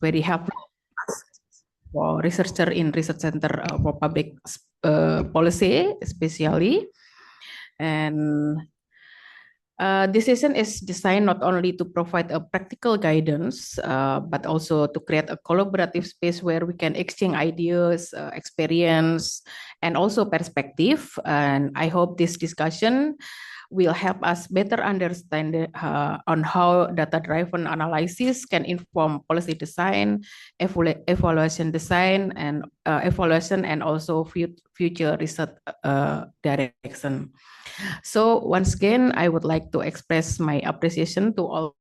very helpful for researcher in research center for public policy, especially. And this session is designed not only to provide a practical guidance, but also to create a collaborative space where we can exchange ideas, experience, and also perspective. And I hope this discussion will help us better understand on how data-driven analysis can inform policy design, evaluation design, and evaluation, and also future research direction. So once again, I would like to express my appreciation to all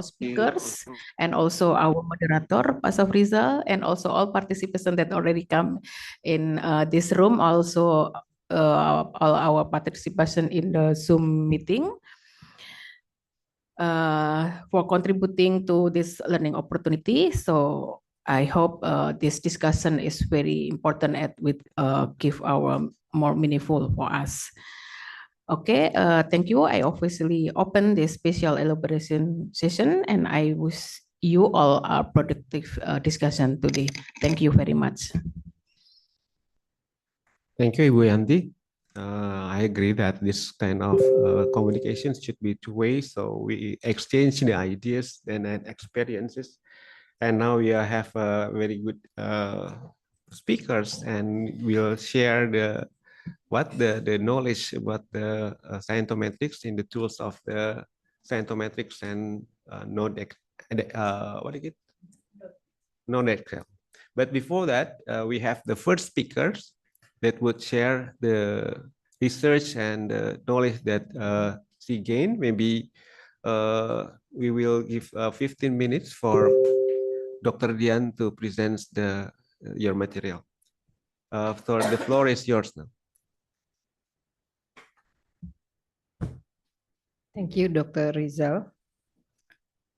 speakers and also our moderator, Pak Safrizal, and also all participants that already come in this room, also all our participation in the Zoom meeting, for contributing to this learning opportunity. So I hope this discussion is very important and will give our more meaningful for us. Okay, thank you. I officially open this special elaboration session, and I wish you all a productive discussion today. Thank you very much. Thank you, Ibu Yanti. I agree that this kind of communication should be two-way, so we exchange the ideas and experiences. And now we have very good speakers, and we'll share the knowledge about the scientometrics in the tools of the scientometrics and NodeXL. But before that, we have the first speakers that would share the research and the knowledge that she gained. Maybe we will give 15 minutes for Dr. Dian to present your material. So the floor is yours now. Thank you, Dr. Rizal.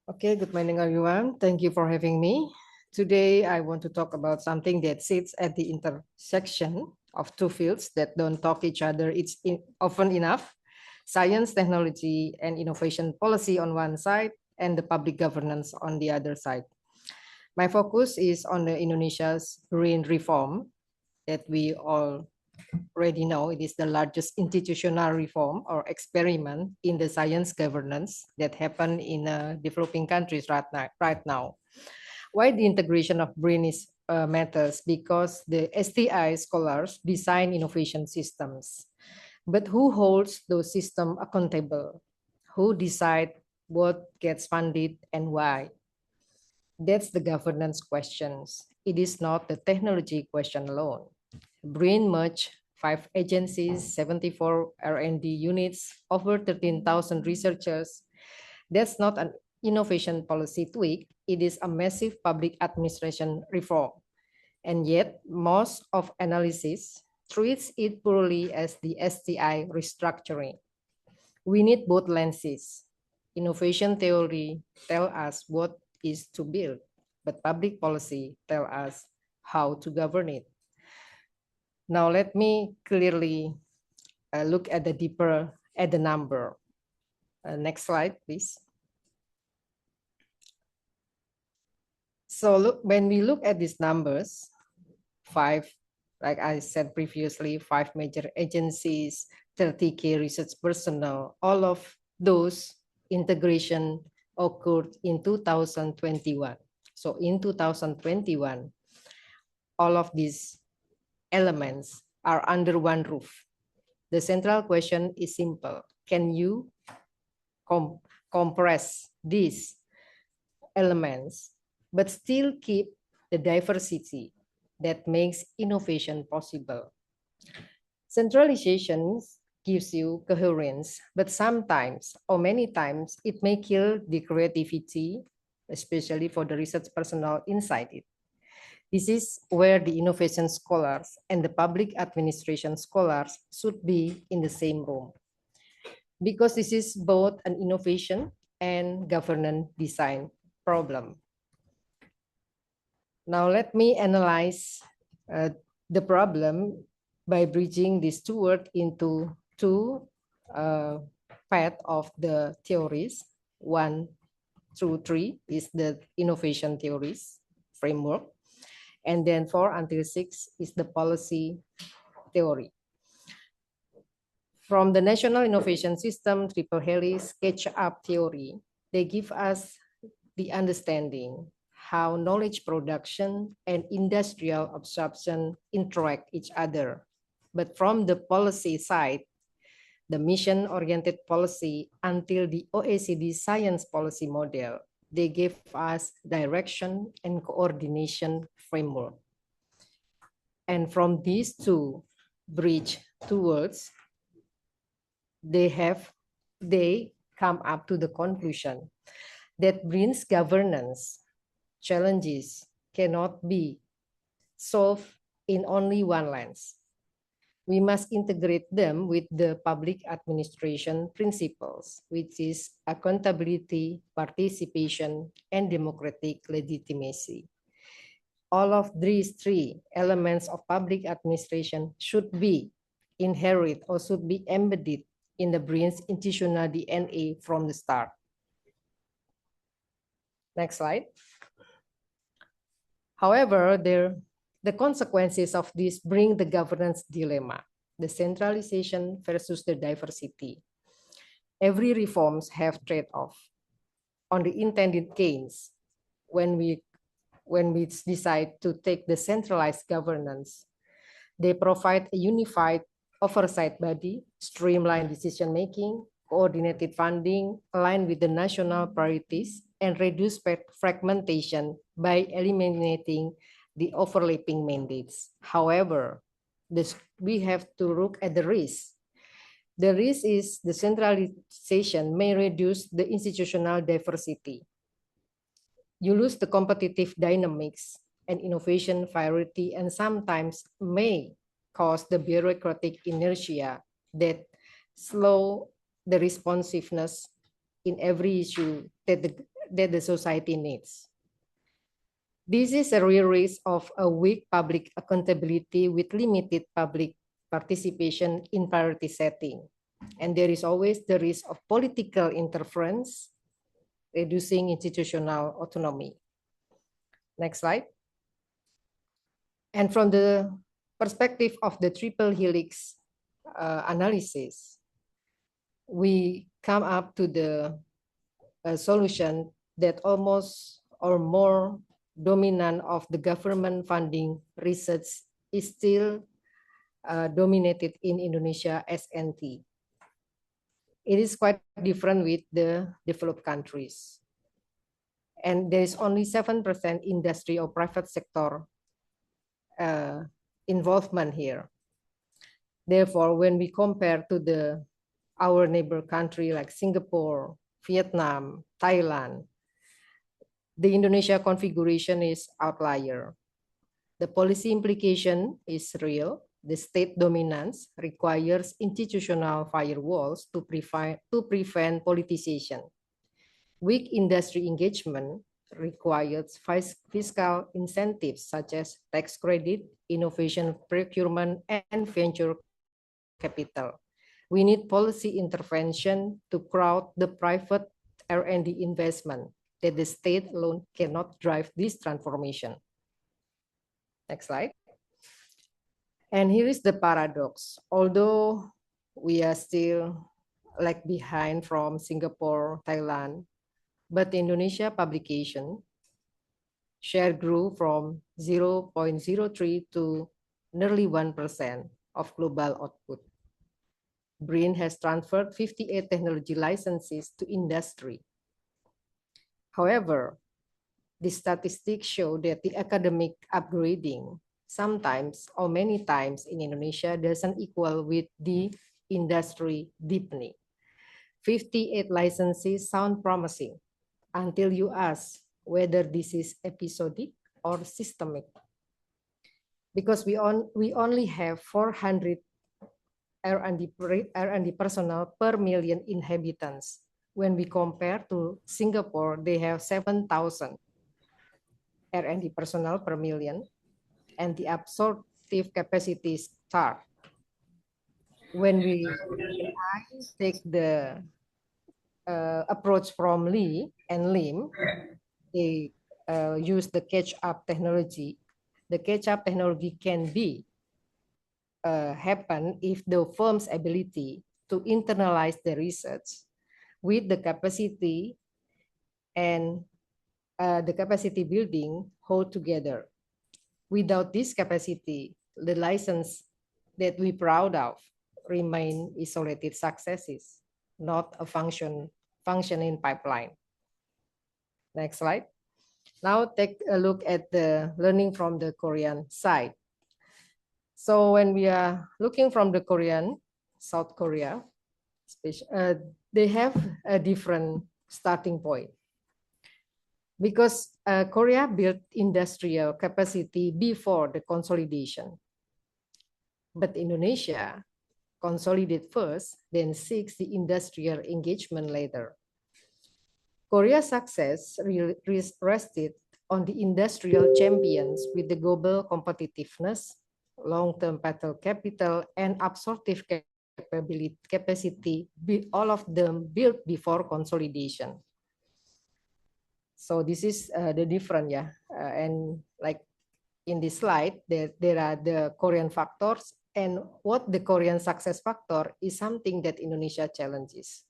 Okay, good morning, everyone. Thank you for having me. Today, I want to talk about something that sits at the intersection of two fields that don't talk each other often enough: science, technology, and innovation policy on one side, and the public governance on the other side. My focus is on the Indonesia's green reform that we all already know. It is the largest institutional reform or experiment in the science governance that happened in developing countries right now. Why the integration of BRIN matters? Because the STI scholars design innovation systems. But who holds those systems accountable? Who decides what gets funded and why? That's the governance questions. It is not the technology question alone. BRIN merged 5 agencies, 74 R&D units, over 13,000 researchers. That's not an innovation policy tweak. It is a massive public administration reform. And yet, most of analysis treats it poorly as the STI restructuring. We need both lenses. Innovation theory tells us what is to build, but public policy tells us how to govern it. Now let me clearly look at the number. Next slide, please. So look, when we look at these numbers, 5, like I said previously, 5 major agencies, 30K research personnel, all of those integration occurred in 2021. So in 2021, all of these elements are under one roof. The central question is simple. Can you compress these elements but still keep the diversity that makes innovation possible? Centralization gives you coherence, but sometimes or many times it may kill the creativity, especially for the research personnel inside it. This is where the innovation scholars and the public administration scholars should be in the same room, because this is both an innovation and governance design problem. Now let me analyze the problem by bridging these two words into two paths of the theories. One through 3 is the innovation theories framework. And then 4 until 6 is the policy theory. From the National Innovation System, Triple Helix Catch-up theory, they give us the understanding how knowledge production and industrial absorption interact each other. But from the policy side, the mission-oriented policy until the OECD science policy model, they give us direction and coordination framework. And from these two bridge towards, they come up to the conclusion that brings governance challenges cannot be solved in only one lens. We must integrate them with the public administration principles, which is accountability, participation, and democratic legitimacy. All of these 3 elements of public administration should be inherent or should be embedded in the BRIN's institutional DNA from the start. Next slide. However, the consequences of this bring the governance dilemma, the centralization versus the diversity. Every reforms have trade-off on the intended gains. When we decide to take the centralized governance, they provide a unified oversight body, streamlined decision-making, coordinated funding, aligned with the national priorities, and reduce fragmentation by eliminating the overlapping mandates. However, we have to look at the risk. The risk is the centralization may reduce the institutional diversity. You lose the competitive dynamics and innovation variety, and sometimes may cause the bureaucratic inertia that slow the responsiveness in every issue that the society needs. This is a real risk of a weak public accountability with limited public participation in priority setting. And there is always the risk of political interference, reducing institutional autonomy. Next slide. And from the perspective of the triple helix analysis, we come up to the solution that almost or more dominant of the government funding research is still dominated in Indonesia as NT. It is quite different with the developed countries. And there is only 7% industry or private sector involvement here. Therefore, when we compare to our neighbor country like Singapore, Vietnam, Thailand, the Indonesia configuration is outlier. The policy implication is real. The state dominance requires institutional firewalls to prevent politicization. Weak industry engagement requires fiscal incentives such as tax credit, innovation procurement, and venture capital. We need policy intervention to crowd the private R&D investment that the state alone cannot drive this transformation. Next slide. And here is the paradox. Although we are still lag behind from Singapore, Thailand, but the Indonesia publication share grew from 0.03 to nearly 1% of global output. BRIN has transferred 58 technology licenses to industry. However, the statistics show that the academic upgrading sometimes or many times in Indonesia doesn't equal with the industry deepening. 58 licenses sound promising until you ask whether this is episodic or systemic. Because we only have 400 R&D personnel per million inhabitants. When we compare to Singapore, they have 7,000 R&D personnel per million, and the absorptive capacity is stark. When I take the approach from Lee and Lim. They use the catch-up technology. The catch-up technology can be happen if the firm's ability to internalize the research with the capacity and the capacity building hold together. Without this capacity, the license that we proud of remain isolated successes, not a functioning pipeline. Next slide. Now take a look at the learning from the Korean side. So when we are looking from the Korean, South Korea, they have a different starting point. Because Korea built industrial capacity before the consolidation. But Indonesia consolidate first, then seeks the industrial engagement later. Korea's success rested on the industrial champions with the global competitiveness, long-term battle capital, and absorptive capacity, all of them built before consolidation. So this is the difference, yeah. And like in this slide, there are the Korean factors, and what the Korean success factor is something that Indonesia challenges.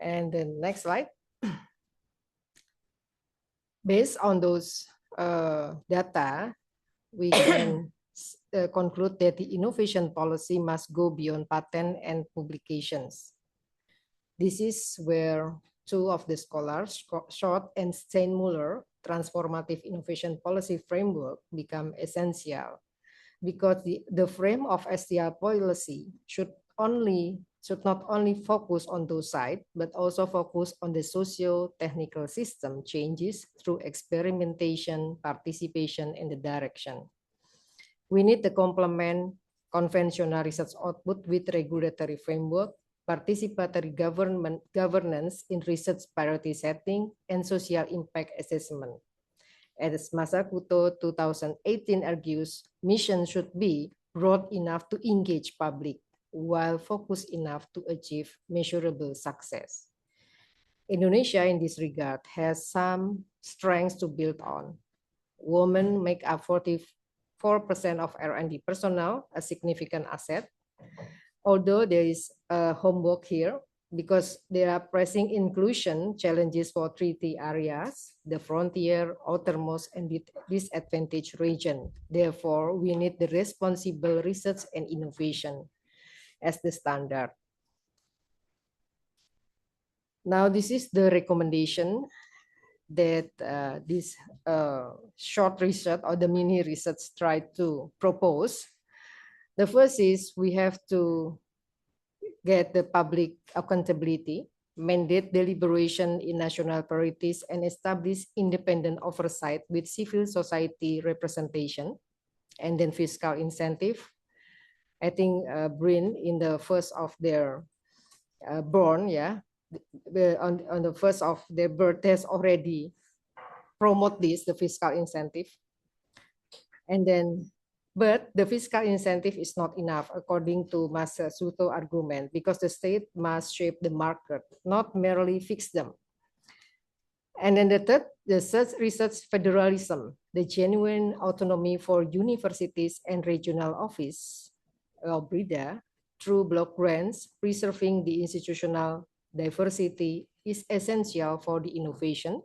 And the next slide. Based on those data, we can conclude that the innovation policy must go beyond patent and publications. This is where two of the scholars, Schott and Steinmuller, transformative innovation policy framework become essential, because the frame of STI policy should not only focus on those sides, but also focus on the socio-technical system changes through experimentation, participation, and the direction. We need to complement conventional research output with regulatory framework, participatory governance in research priority setting, and social impact assessment. As Masakuto 2018 argues, mission should be broad enough to engage public, while focused enough to achieve measurable success. Indonesia in this regard has some strengths to build on. Women make up 44% of R&D personnel, a significant asset. Although there is homework here, because there are pressing inclusion challenges for 3 areas: the frontier, outermost, and disadvantaged region. Therefore, we need the responsible research and innovation as the standard. Now, this is the recommendation that this short research or the mini research tried to propose. The first is we have to get the public accountability, mandate deliberation in national priorities, and establish independent oversight with civil society representation, and then fiscal incentive. I think Brin in the first of their born, yeah, on the first of their birth has already promote this, the fiscal incentive. And then, but the fiscal incentive is not enough according to Masakuto argument, because the state must shape the market, not merely fix them. And then the third, the research federalism, the genuine autonomy for universities and regional office, BRIDA, through block grants, preserving the institutional diversity is essential for the innovation.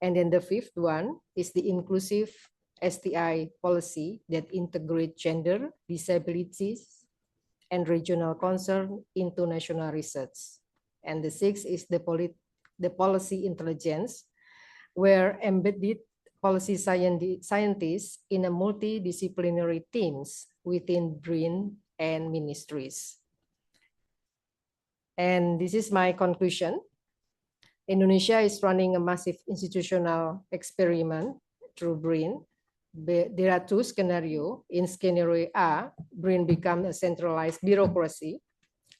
And then the fifth one is the inclusive STI policy that integrate gender, disabilities, and regional concern into national research. And the sixth is the policy intelligence, where embedded policy scientists in a multidisciplinary teams within BRIN and ministries. And this is my conclusion. Indonesia is running a massive institutional experiment through BRIN. There are two scenarios. In scenario A, BRIN becomes a centralized bureaucracy,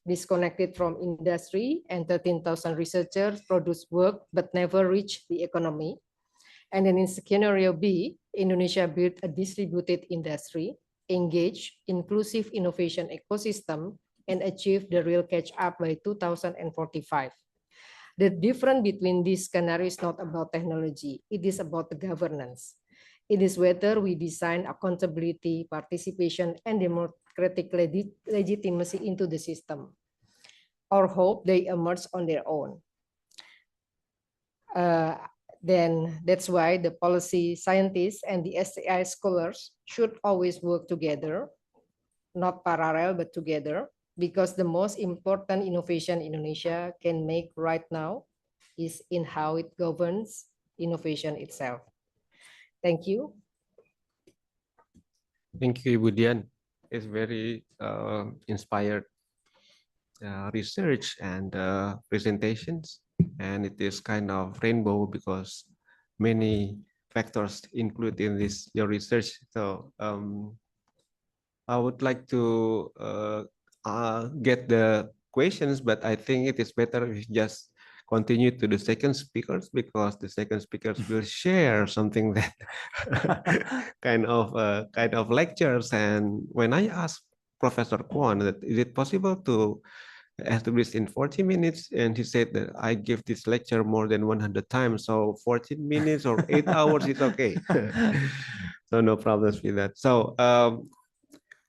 disconnected from industry, and 13,000 researchers produce work but never reach the economy. And then in scenario B, Indonesia built a distributed industry, engaged, inclusive innovation ecosystem, and achieve the real catch-up by 2045. The difference between these scenarios is not about technology, it is about the governance. It is whether we design accountability, participation, and democratic legitimacy into the system, or hope they emerge on their own. Then that's why the policy scientists and the STI scholars should always work together, not parallel, but together, because the most important innovation Indonesia can make right now is in how it governs innovation itself. Thank you. Thank you, Ibu Dian. It's very inspired research and presentations, and it is kind of rainbow because many factors included in this your research. So I would like to get the questions, but I think it is better if you just continue to the second speakers, because the second speakers will share something that kind of lectures. And when I asked Professor Kwon that is it possible to establish in 40 minutes, and he said that I give this lecture more than 100 times, so 14 minutes or 8 hours is okay. So no problems with that. So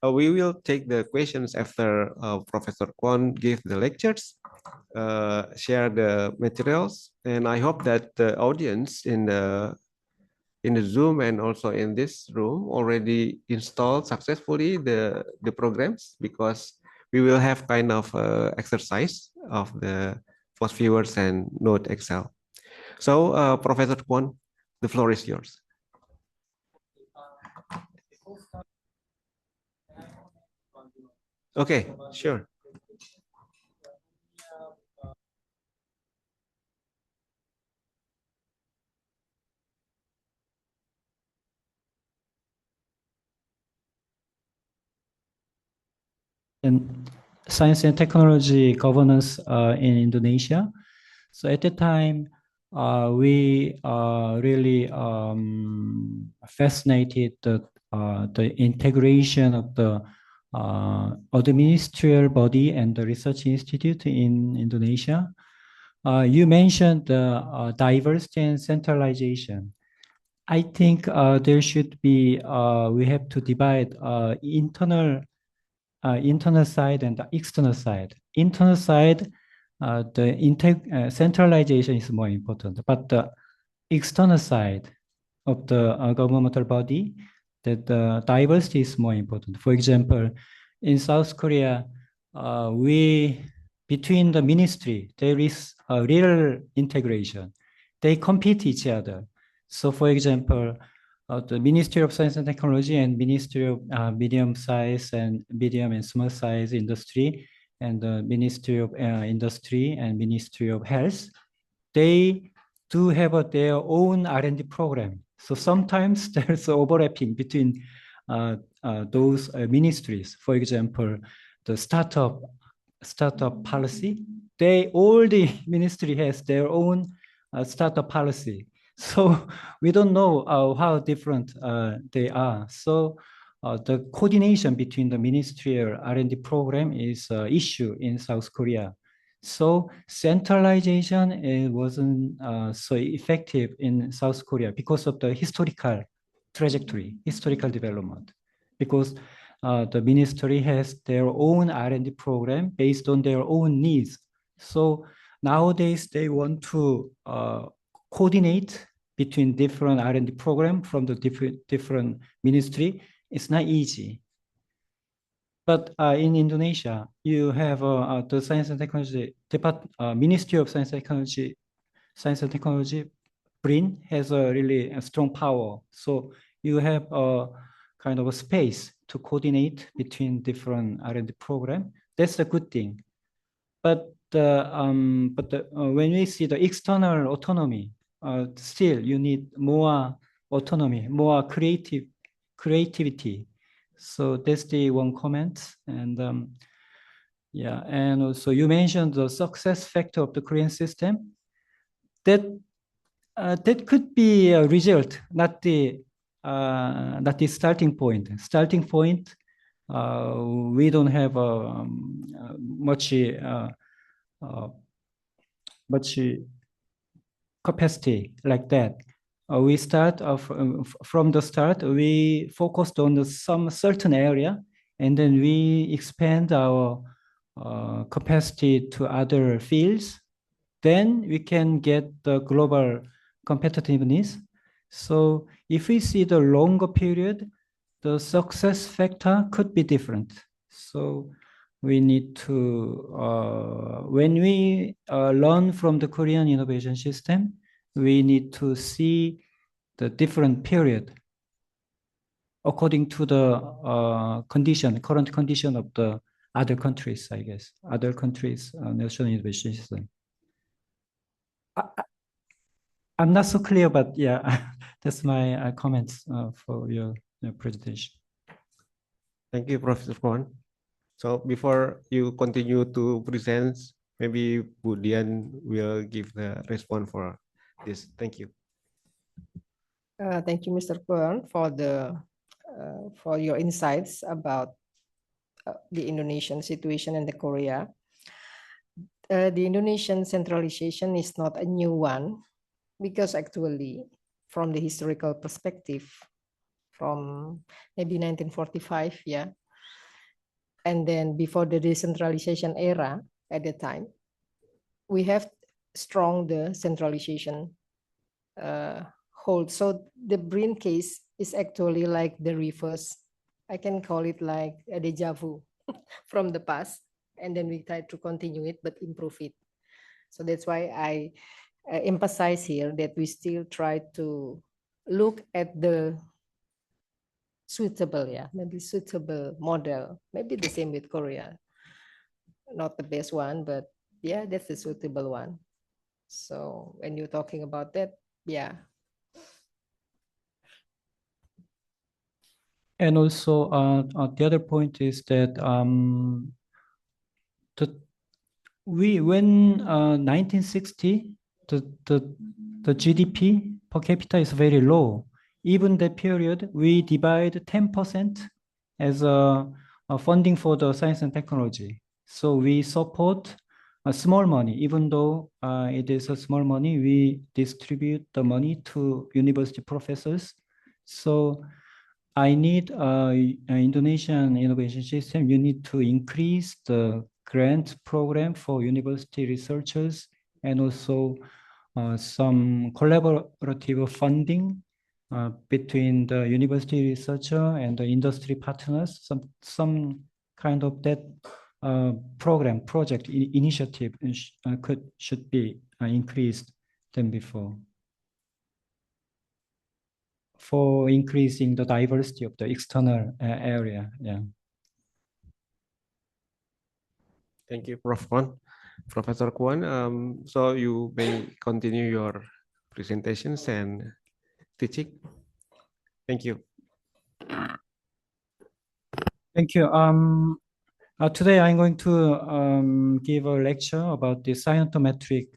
we will take the questions after Professor Kwon give the lectures, share the materials, and I hope that the audience in the Zoom and also in this room already installed successfully the programs, because we will have kind of exercise of the VosViewers and NodeXL. So Professor Kwon, the floor is yours. Okay, sure. And science and technology governance in Indonesia. So at the time, we really fascinated the integration of the administrative body and the research institute in Indonesia. You mentioned diversity and centralization. I think there should be, we have to divide internal side and the external side. Internal side, the centralization is more important, but the external side of the governmental body, that the diversity is more important. For example, in South Korea, between the ministry, there is a real integration. They compete each other. So for example, the Ministry of Science and Technology and Ministry of medium and small size industry, and the Ministry of Industry and Ministry of Health, they do have their own R&D program. So sometimes there's overlapping between those ministries. For example, the startup policy, all the ministry has their own startup policy. So we don't know how different they are. So the coordination between the ministerial R&D program is an issue in South Korea. So centralization wasn't so effective in South Korea because of the historical trajectory, historical development. Because the ministry has their own R&D program based on their own needs. So nowadays they want to coordinate between different R&D program from the different ministry. It's not easy. But in Indonesia, you have the Science and Technology Ministry of Science and Technology, BRIN, has a really strong power. So you have a kind of a space to coordinate between different R&D program. That's a good thing. But when we see the external autonomy, still you need more autonomy, more creativity. So that's the one comment. And yeah, and also you mentioned the success factor of the Korean system. That could be a result, not the starting point. Starting point we don't have much capacity like that. We start from the start. We focused on some certain area, and then we expand our capacity to other fields. Then we can get the global competitiveness. So if we see the longer period, the success factor could be different. So we need to, when we learn from the Korean innovation system, we need to see the different period according to the current condition of the other countries, I guess, other countries' national innovation system. I'm not so clear, but yeah, that's my comments for your presentation. Thank you, Professor Kwon. So before you continue to present, maybe Budian will give the response for this. Thank you. Thank you, Mr. Kwon, for your insights about the Indonesian situation and the Korea. The Indonesian centralization is not a new one, because actually, from the historical perspective, from maybe 1945, yeah, and then before the decentralization era at the time, we have strong the centralization hold. So the Brin case is actually like the reverse. I can call it like a deja vu from the past, and then we try to continue it but improve it. So that's why I emphasize here that we still try to look at the suitable, maybe suitable model, maybe the same with Korea. Not the best one, but yeah, that's the suitable one. So when you're talking about that, yeah. And also, the other point is that when 1960, the GDP per capita is very low. Even that period, we divide 10% as a funding for the science and technology. So we support a small money, even though it is a small money, we distribute the money to university professors. So I need an Indonesian innovation system. You need to increase the grant program for university researchers, and also some collaborative funding between the university researcher and the industry partners. Some kind of that project initiative should be increased than before, for increasing the diversity of the external area. Yeah. Thank you, Prof. Kwon. Professor Kwon, so you may continue your presentations and teaching. Thank you. Thank you. Today I'm going to give a lecture about the scientometric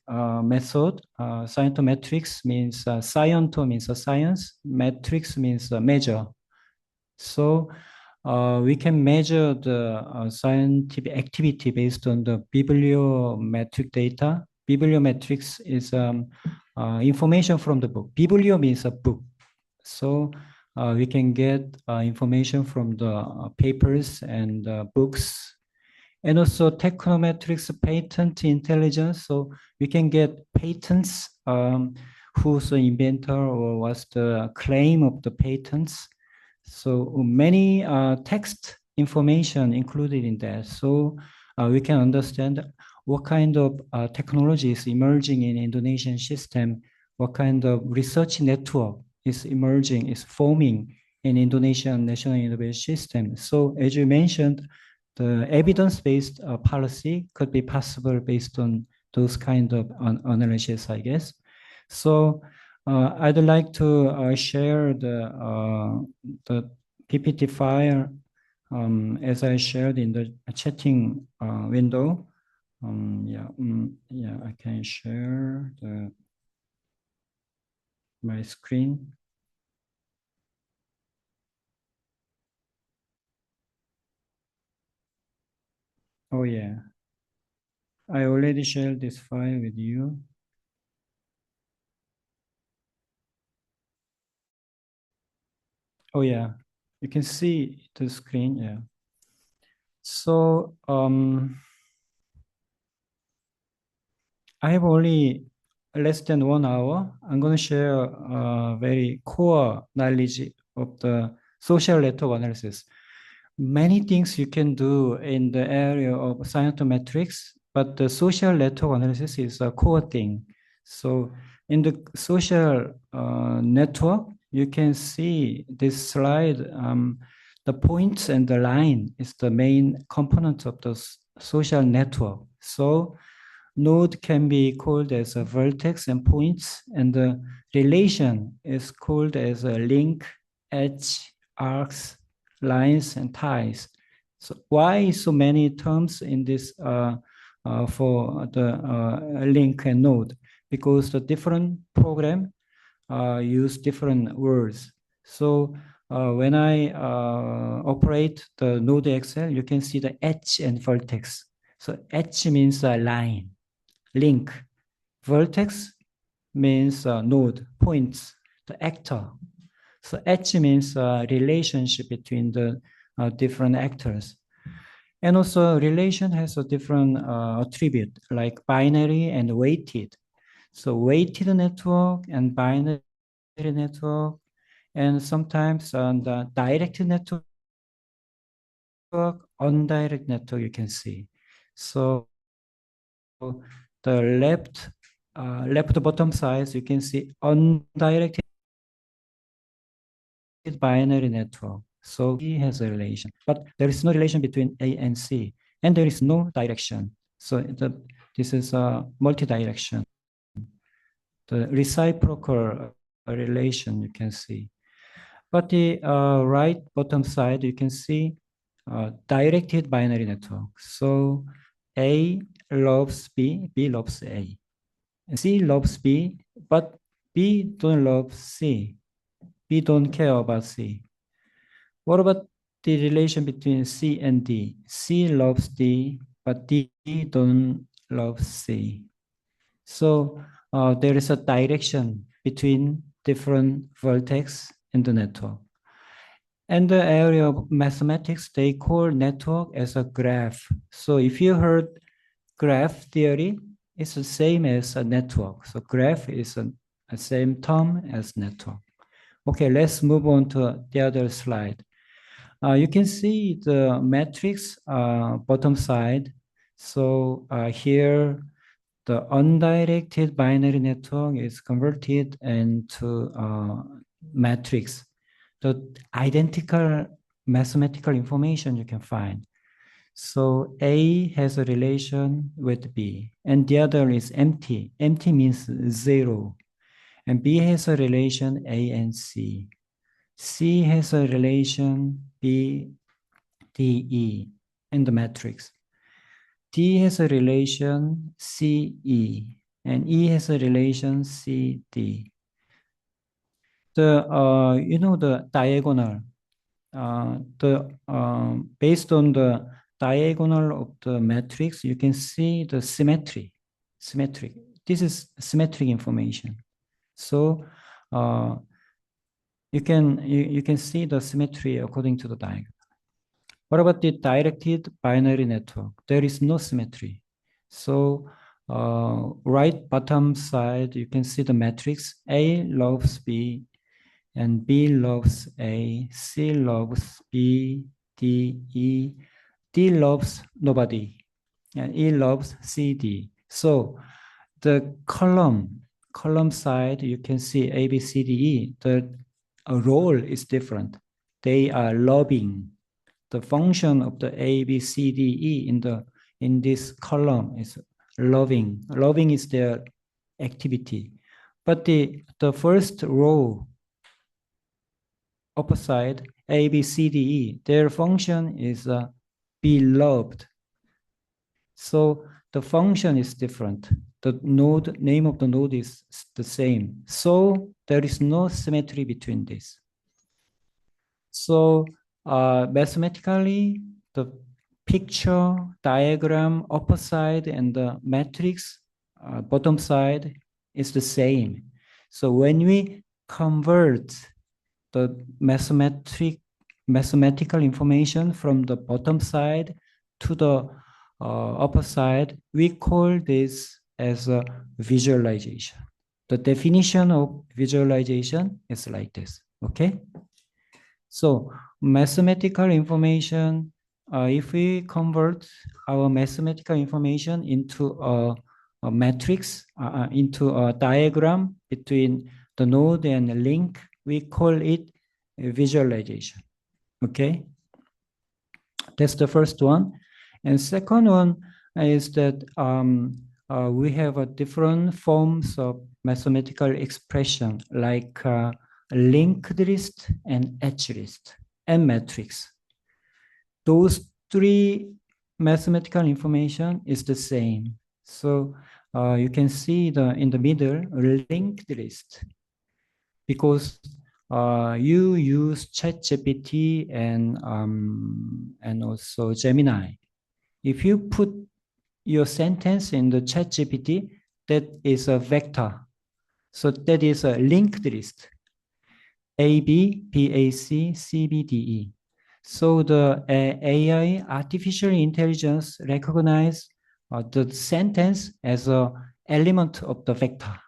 method. Scientometrics means sciento means a science, metrics means a measure. So we can measure the scientific activity based on the bibliometric data. Bibliometrics is information from the book. Biblio means a book. So we can get information from the papers and books. And also technometrics, patent intelligence. So we can get patents, who's the inventor or what's the claim of the patents. So many text information included in that. So we can understand what kind of technology is emerging in Indonesian system, what kind of research network is emerging, is forming in Indonesian national innovation system. So as you mentioned, the evidence-based policy could be possible based on those kind of analysis, I guess. So I'd like to share the PPT file as I shared in the chatting window. I can share my screen. Oh yeah, I already shared this file with you. Oh yeah, you can see the screen, yeah. So I have only less than 1 hour. I'm going to share very core knowledge of the social network analysis. Many things you can do in the area of cytometrics, but the social network analysis is a core thing. So in the social network, you can see this slide, the points and the line is the main component of the social network. So node can be called as a vertex and points, and the relation is called as a link, edge, arcs, lines, and ties. So why so many terms in this for the link and node? Because the different program use different words. So when I operate the NodeXL, you can see the edge and vertex. So edge means a line, link. Vertex means node, points, the actor. So edge means relationship between the different actors. And also relation has a different attribute like binary and weighted. So weighted network and binary network, and sometimes on the direct network, undirect network you can see. So the left bottom side, you can see undirected binary network. So E has a relation, but there is no relation between A and C, and there is no direction. So this is a multi-direction. The reciprocal relation you can see. But the right bottom side, you can see directed binary network. So A loves B, B loves A. C loves B, but B don't love C. B don't care about C. What about the relation between C and D? C loves D, but D don't love C. So there is a direction between different vertex in the network. And the area of mathematics, they call network as a graph. So if you heard graph theory, it's the same as a network. So graph is a same term as network. Okay, let's move on to the other slide. You can see the matrix bottom side. So here, the undirected binary network is converted into matrix. The identical mathematical information you can find. So A has a relation with B, and the other is empty. Empty means zero. And B has a relation A and C. C has a relation B, D, E in the matrix. D has a relation C, E, and E has a relation C, D. The the diagonal. Based on the diagonal of the matrix, you can see the symmetry. Symmetric. This is symmetric information. So you can see the symmetry according to the diagram. What about the directed binary network? There is no symmetry. So right bottom side, you can see the matrix. A loves B, and B loves A, C loves B, D, E, D loves nobody, and E loves C, D. So the column side, you can see A, B, C, D, E. The role is different. They are loving. The function of the A, B, C, D, E in this column is loving. Loving is their activity. But the first row upper side, A, B, C, D, E, their function is beloved. So the function is different. The node, name of the node is the same. So there is no symmetry between this. So mathematically, the picture, diagram, upper side, and the matrix, bottom side is the same. So when we convert the mathematical information from the bottom side to the upper side, we call this as a visualization. The definition of visualization is like this, okay? So mathematical information, if we convert our mathematical information into a matrix, into a diagram between the node and the link, we call it a visualization, okay? That's the first one. And second one is that we have different forms of mathematical expression like linked list and edge list and matrix. Those three mathematical information is the same. So you can see in the middle linked list because you use ChatGPT and also Gemini. If you put your sentence in the ChatGPT, that is a vector. So that is a linked list. A, B, B, A, C, C, B, D, E. So the AI, artificial intelligence, recognize the sentence as an element of the vector.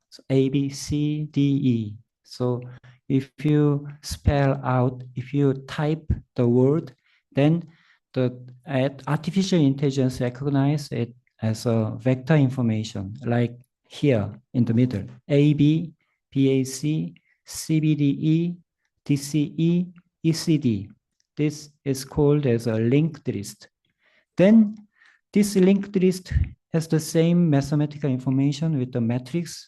So A, B, C, D, E. So if you spell out, if you type the word, then the artificial intelligence recognize it as a vector information, like here in the middle, A, B, B, A, C, C, B, D, E, D, C, E, E, C, D. This is called as a linked list. Then this linked list has the same mathematical information with the matrix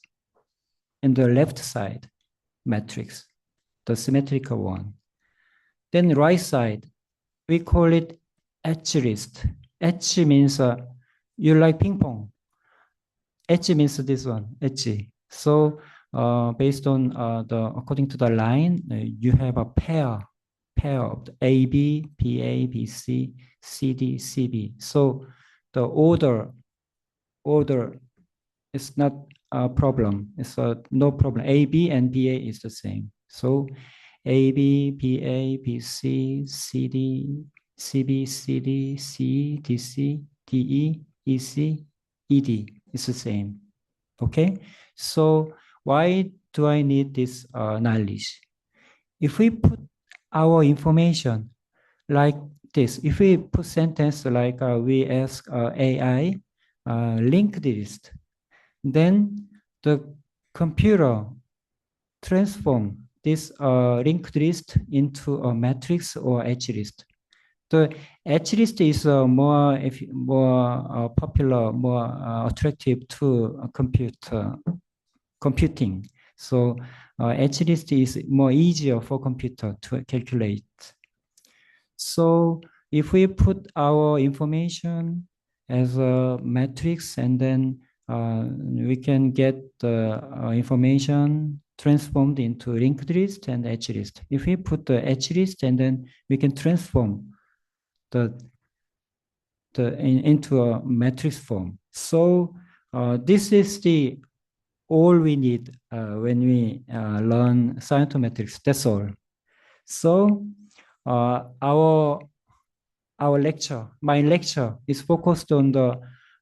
in the left side matrix, the symmetrical one. Then right side, we call it edge list. Edge means you like ping pong. Edge means this one, edge. So based on according to the line, you have a pair of the A, B, B, A, B, C, C, D, C, B. So the order is not a problem. It's no problem. A, B, and B, A is the same. So A, B, B, A, B, C, C, D, C, B, C, D, C, D, C, D, E, E, C, E, D. It's the same. Okay. So why do I need this knowledge? If we put our information like this, if we put sentence like we ask AI linked list, then the computer transform this linked list into a matrix or edge list. The edge list is more popular, more attractive to computing. So edge list is more easier for computer to calculate. So if we put our information as a matrix and then we can get the information transformed into linked list and edge list. If we put the edge list and then we can transform into a matrix form. So this is all we need when we learn scientometrics. That's all. So my lecture is focused on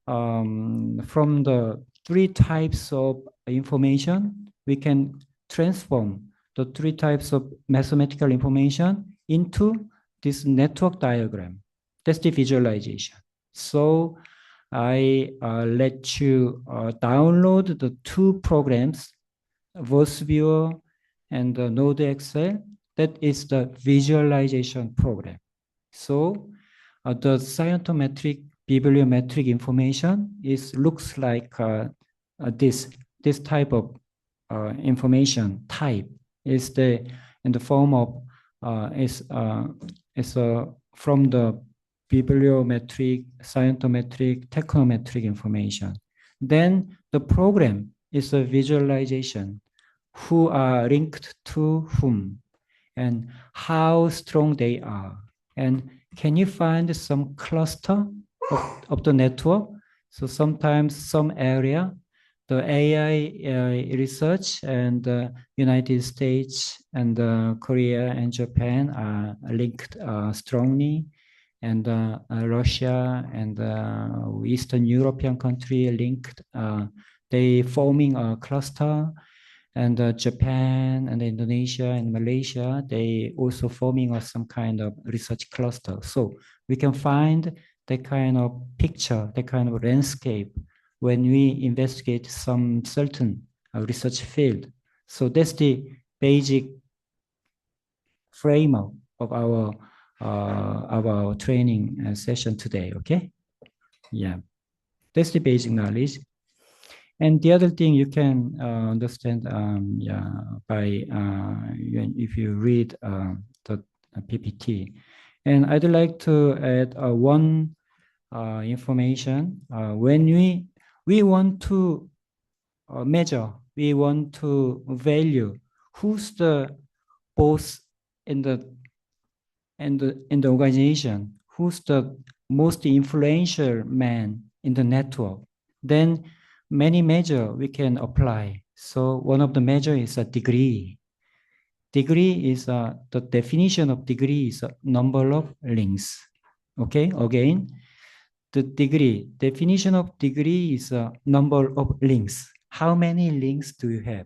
from the three types of information, we can transform the three types of mathematical information into this network diagram. That's the visualization. So I let you download the two programs, VosViewer and NodeXL. That is the visualization program. So the scientometric bibliometric information looks like this type of information type is in the form of from the bibliometric, scientometric, technometric information. Then the program is a visualization, who are linked to whom and how strong they are. And can you find some cluster of the network? So sometimes some area, the AI research and the United States and Korea and Japan are linked strongly, and Russia and Eastern European country linked. They forming a cluster, and Japan and Indonesia and Malaysia, they also forming some kind of research cluster. So we can find that kind of picture, that kind of landscape when we investigate some certain research field. So that's the basic framework of our training session today. Okay, yeah, that's the basic knowledge. And the other thing you can understand, by if you read the PPT. And I'd like to add one information. When we want to measure, we want to value who's the boss in the organization, who's the most influential man in the network, then many measure we can apply. So one of the measure is a degree. Degree is the definition of degree is a number of links. Okay, again, the degree, definition of degree is a number of links. How many links do you have?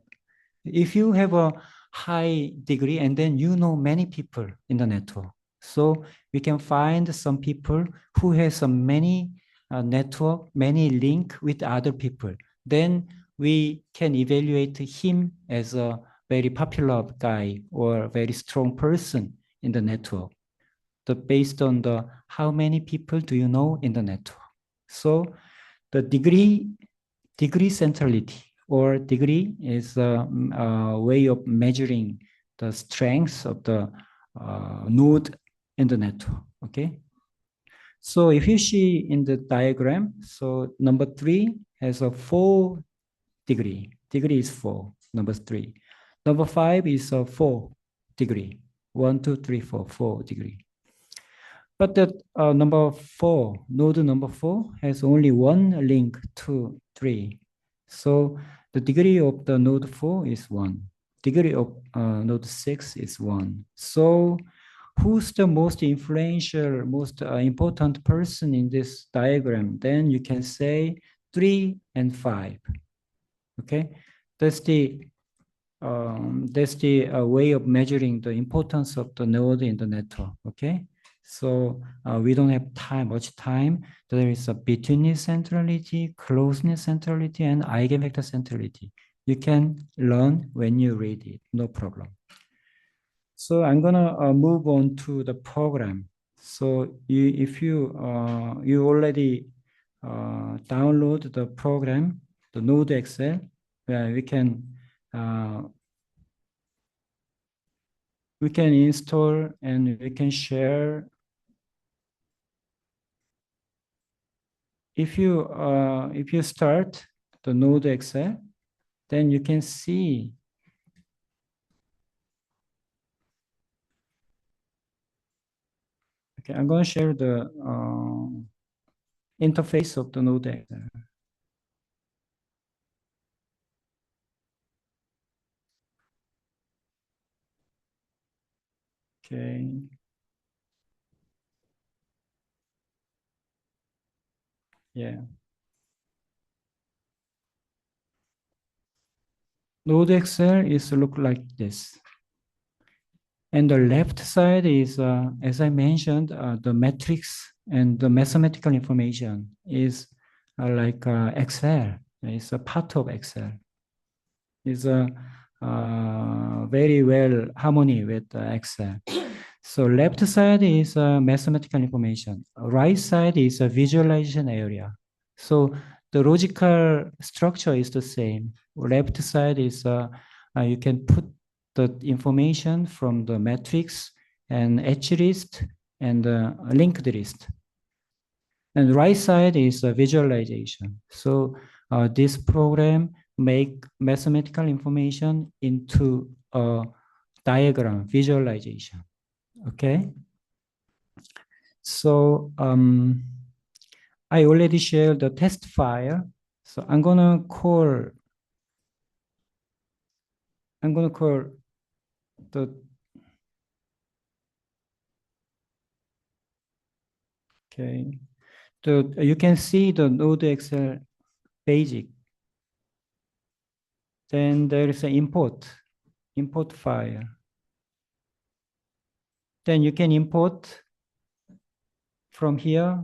If you have a high degree and then you know many people in the network, so we can find some people who has some many network, many link with other people. Then we can evaluate him as a very popular guy or very strong person in the network. Based on the how many people do you know in the network. So the degree centrality or degree is a way of measuring the strength of the node in the network. Okay. So if you see in the diagram, so number 3 has a 4 degree. Degree is 4. Number 3. Number 5 is a 4 degree. 1, 2, 3, 4, 4 degree. But the number 4, node number 4 has only one link, 2, 3. So the degree of the node 4 is 1. Degree of node 6 is 1. So who's the most influential, most important person in this diagram? Then you can say 3 and 5. Okay, that's the way of measuring the importance of the node in the network. Okay, so we don't have much time. There is a betweenness centrality, closeness centrality, and eigenvector centrality. You can learn when you read it, no problem. So I'm gonna move on to the program. So if you already download the program, the NodeXL, where we can install and we can share. If you start the NodeXL, then you can see okay, I'm going to share the interface of the NodeXL. Okay. Yeah. NodeXL is look like this. And the left side is, as I mentioned, the metrics and the mathematical information is like Excel. It's a part of Excel. It's a very well harmony with Excel. So left side is mathematical information. Right side is a visualization area. So the logical structure is the same. Left side is you can put the information from the matrix and H list and linked list. And right side is a visualization. So this program make mathematical information into a diagram visualization. Okay. So I already shared the test file. So I'm gonna call the okay. You can see the NodeXL basic. Then there is an import file. Then you can import from here.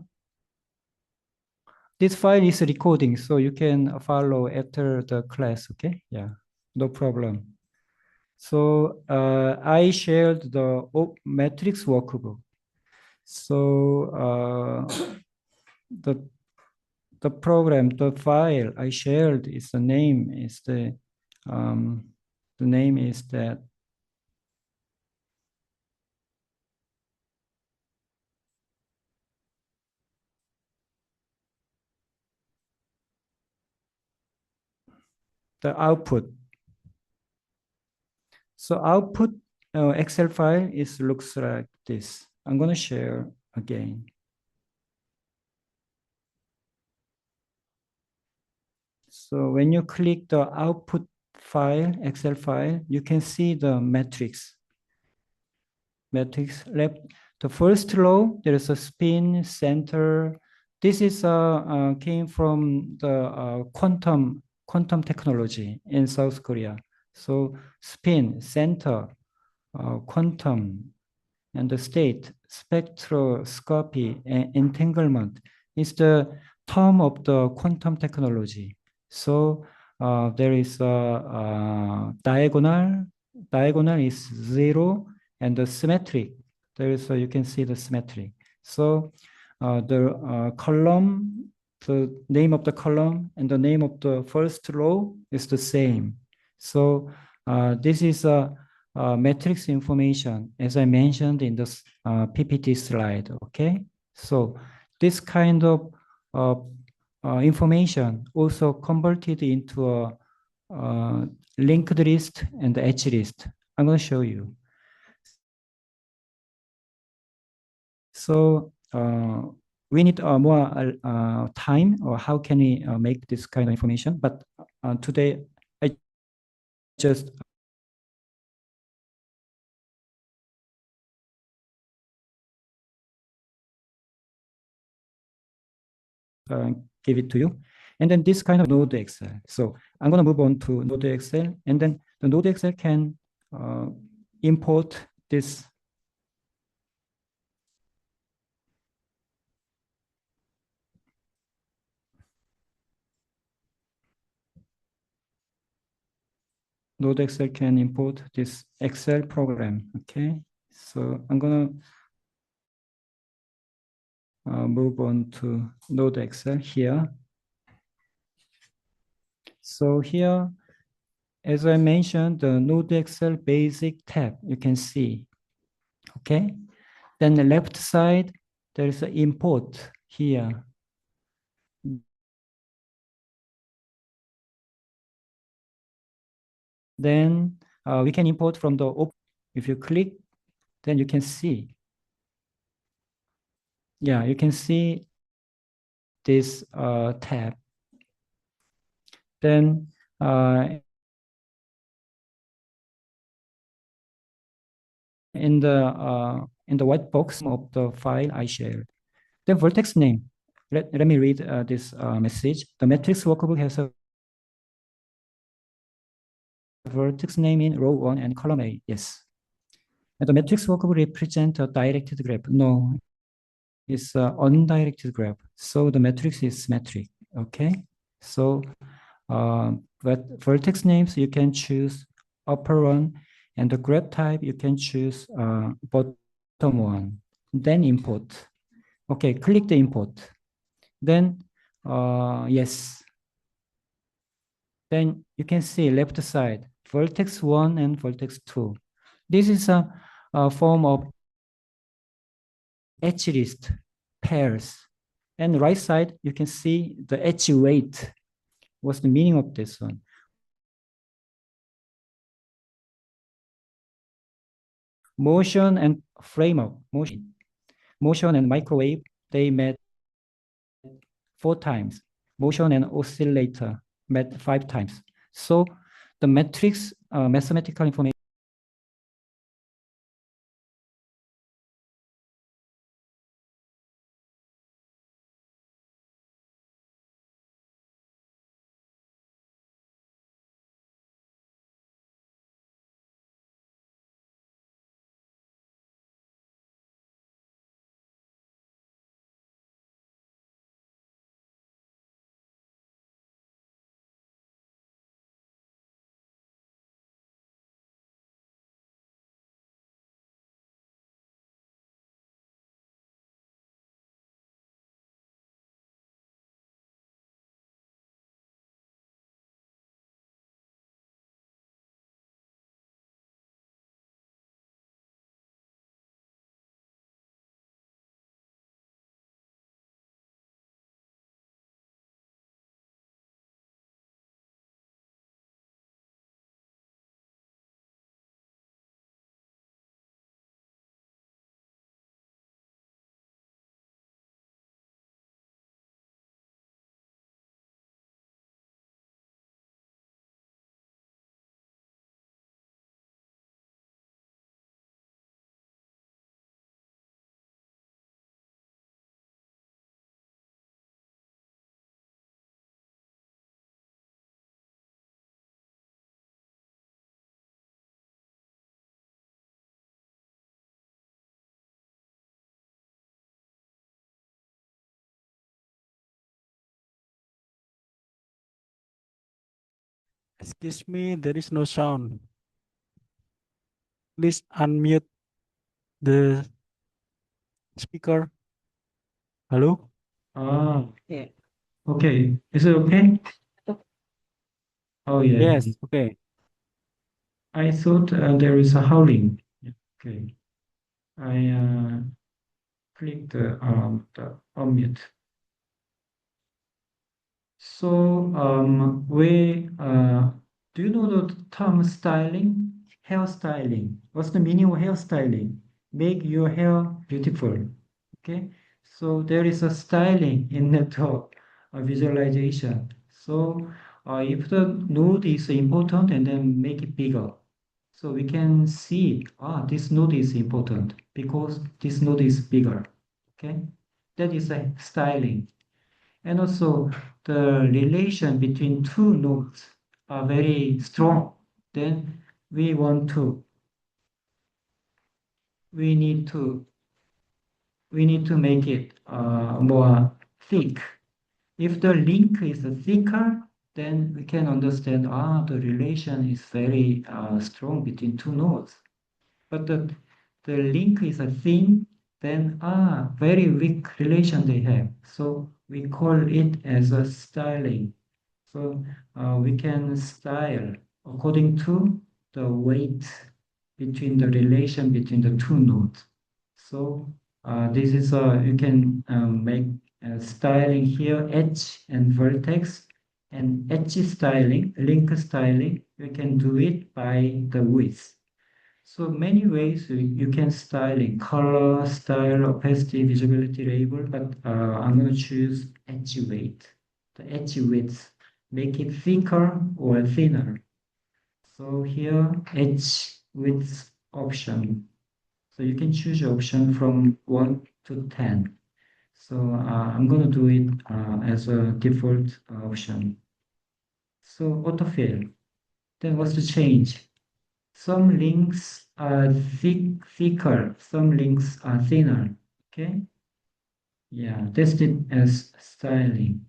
This file is recording, so you can follow after the class, okay? Yeah, no problem. So I shared the matrix workbook. So the program, the file I shared is the name is the name is that the output. So output Excel file looks like this. I'm going to share again. So when you click the output file, Excel file, you can see the matrix. Matrix left. The first row, there is a spin, center. This is came from the quantum technology in South Korea. So spin, center, quantum, and the state, spectroscopy, and entanglement is the term of the quantum technology. So there is a diagonal is 0, and the symmetric, there is you can see the symmetry. So the column, the name of the column and the name of the first row is the same. So this is a matrix information, as I mentioned in the PPT slide, okay? So this kind of information also converted into a linked list and edge list. I'm going to show you. So we need more time, or how can we make this kind of information? But today, I just give it to you. And then this kind of NodeXL. So I'm going to move on to NodeXL, and then the NodeXL can import this NodeXL can import this Excel program. Okay, so I'm gonna move on to NodeXL here. So here, as I mentioned, the NodeXL basic tab, you can see. Okay, then the left side, there is an import here. Then we can import from the, if you click, then you can see. Yeah, you can see this tab. Then in the white box of the file I shared, the vertex name. Let me read this message. The matrix workbook has a vertex name in row 1 and column A. Yes. And the matrix workbook represents a directed graph. No, it's an undirected graph. So the matrix is symmetric. Okay. So but vertex names, you can choose upper one, and the graph type, you can choose bottom one. Then import. Okay, click the import. Then yes. Then you can see left side, vertex 1 and vertex 2. This is a form of edge list pairs. And right side, you can see the edge weight. What's the meaning of this one? Motion and frame of motion. motion and microwave, they met 4 times. Motion and oscillator met 5 times. So the matrix mathematical information Excuse me, there is no sound. Please unmute the speaker. Hello? Yeah. Okay, is it okay? Oh yeah. Yes, okay. I thought there is a howling. Okay. I clicked the unmute. So do you know the term styling? Hair styling. What's the meaning of hair styling? Make your hair beautiful. Okay. So there is a styling in network visualization. So if the node is important and then make it bigger. So we can see, this node is important because this node is bigger. Okay. That is a styling. And also the relation between two nodes are very strong. Then we need to make it more thick. If the link is thicker, then we can understand the relation is very strong between two nodes. But the link is thin, then very weak relation they have. So we call it as a styling. So we can style according to the weight between the relation between the two nodes. So this is you can make styling here, edge and vertex, and edge styling, link styling. You can do it by the width. So many ways you can style in color, style, opacity, visibility label, but I'm going to choose edge weight, the edge width, make it thicker or thinner. So here, edge width option. So you can choose option from 1 to 10. So I'm going to do it as a default option. So autofill. Then what's the change? Some links are thicker, some links are thinner. Okay. Yeah, test it as styling.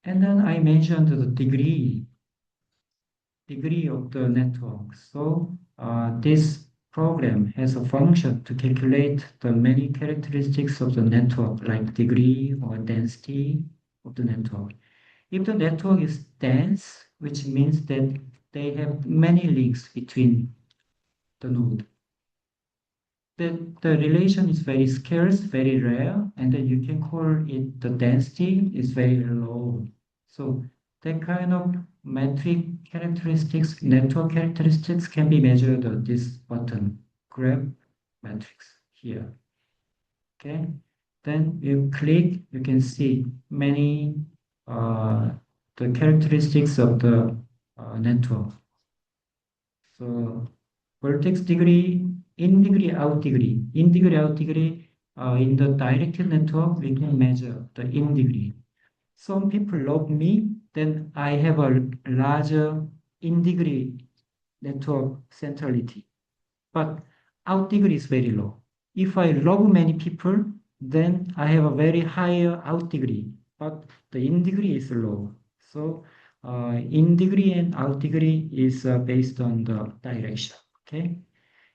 And then I mentioned the degree of the network. So this program has a function to calculate the many characteristics of the network, like degree or density of the network. If the network is dense, which means that they have many links between the node, the relation is very scarce, very rare, and then you can call it the density is very low. So that kind of metric characteristics, network characteristics can be measured on this button, graph matrix here. Okay, then you click, you can see many the characteristics of the network. So vertex degree, in degree, out degree, in degree, out degree. In the directed network, we can measure the in degree. Some people love me, then I have a larger in degree network centrality, but out degree is very low. If I log many people, then I have a very higher out degree, but the in degree is low. So in degree and out degree is based on the direction. Okay,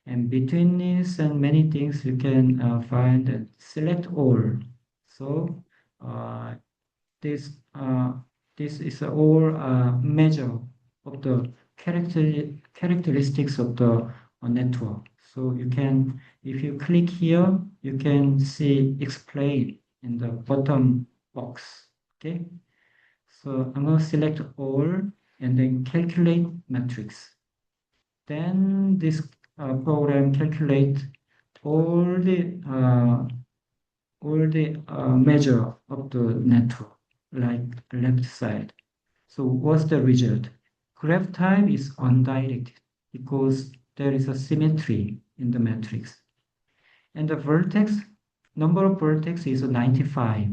and between this and many things you can find and select all. So this this is all measure of the characteristics of the network. So you can, if you click here, you can see explain in the bottom box. Okay, so I'm going to select all and then calculate matrix. Then this program calculate all the measure of the network, like left side. So what's the result? Graph type is undirected because there is a symmetry in the matrix. And the vertex, number of vertex is 95.